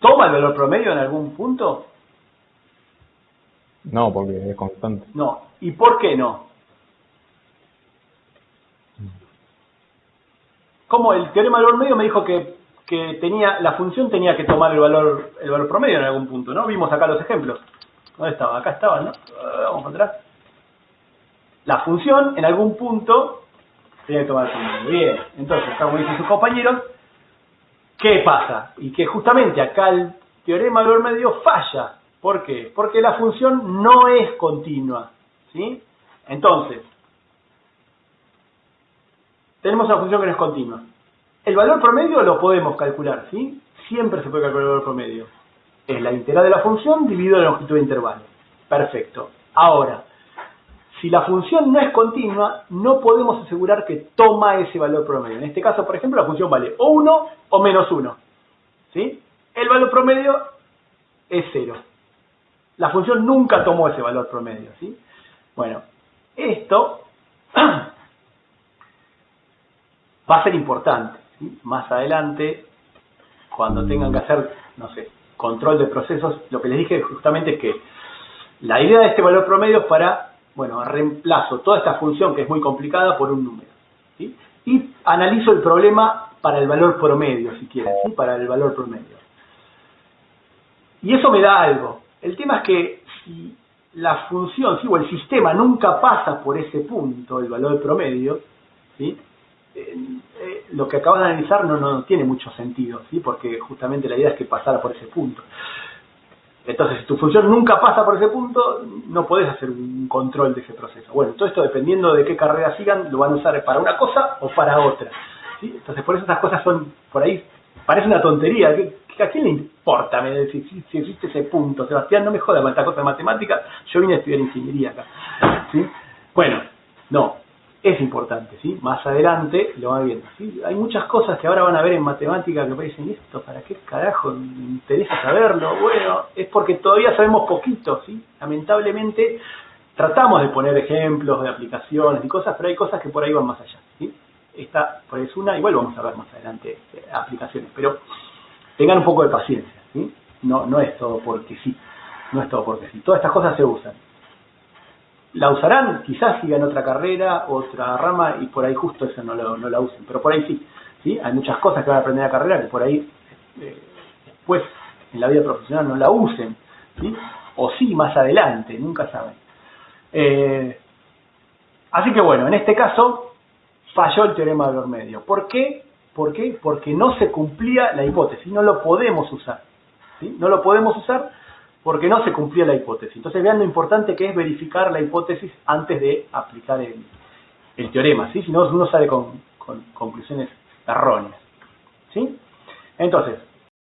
toma el valor promedio en algún punto? No, porque es constante. No. ¿Y por qué no? Como el teorema del valor medio me dijo que la función tenía que tomar el valor promedio en algún punto, ¿no? Vimos acá los ejemplos. ¿Dónde estaba? Acá estaban, ¿no? Vamos atrás. La función en algún punto tenía que tomar el promedio. Bien. Entonces, como dicen sus compañeros, ¿qué pasa? Y que justamente acá el teorema del valor medio falla. ¿Por qué? Porque la función no es continua, ¿sí? Entonces, tenemos una función que no es continua. El valor promedio lo podemos calcular, ¿sí? Siempre se puede calcular el valor promedio. Es la integral de la función dividido la longitud de intervalo. Perfecto. Ahora, si la función no es continua, no podemos asegurar que toma ese valor promedio. En este caso, por ejemplo, la función vale o 1 o menos 1. ¿Sí? El valor promedio es 0. La función nunca tomó ese valor promedio, ¿sí? Bueno, esto va a ser importante, ¿sí? Más adelante, cuando tengan que hacer, no sé, control de procesos, lo que les dije justamente es que la idea de este valor promedio es para, bueno, reemplazo toda esta función que es muy complicada por un número, ¿sí? Y analizo el problema para el valor promedio, si quieren, ¿sí? Para el valor promedio. Y eso me da algo. El tema es que si la función, ¿sí? O el sistema nunca pasa por ese punto, el valor promedio, ¿sí? Lo que acabas de analizar no tiene mucho sentido, ¿sí? Porque justamente la idea es que pasara por ese punto. Entonces, si tu función nunca pasa por ese punto, no podés hacer un control de ese proceso. Bueno, todo esto dependiendo de qué carrera sigan, lo van a usar para una cosa o para otra, ¿sí? Entonces, por eso estas cosas son, por ahí, parece una tontería. ¿A quién le importa si existe ese punto? Sebastián, no me jodas con esta cosa de matemáticas, yo vine a estudiar ingeniería acá, ¿sí? Bueno, no, es importante, ¿sí? Más adelante lo van viendo, ¿sí? Hay muchas cosas que ahora van a ver en matemática que parecen esto, ¿para qué carajo me interesa saberlo? Bueno, es porque todavía sabemos poquito, ¿sí? Lamentablemente tratamos de poner ejemplos de aplicaciones y cosas, pero hay cosas que por ahí van más allá, ¿sí? Esta por ahí es una, igual vamos a ver más adelante aplicaciones, pero tengan un poco de paciencia, ¿sí? No es todo porque sí, no es todo porque sí. Todas estas cosas se usan. La usarán, quizás sigan otra carrera, otra rama, y por ahí justo eso no la usen, pero por ahí sí, ¿sí? Hay muchas cosas que van a aprender en la carrera que por ahí después en la vida profesional no la usen, ¿sí? O sí más adelante, nunca saben. Así que bueno, en este caso falló el teorema del valor medio. ¿Por qué? ¿Por qué? Porque no se cumplía la hipótesis, no lo podemos usar, ¿sí? No lo podemos usar porque no se cumplía la hipótesis. Entonces vean lo importante que es verificar la hipótesis antes de aplicar el teorema, ¿sí? Si no, uno sale con conclusiones erróneas, ¿sí? Entonces,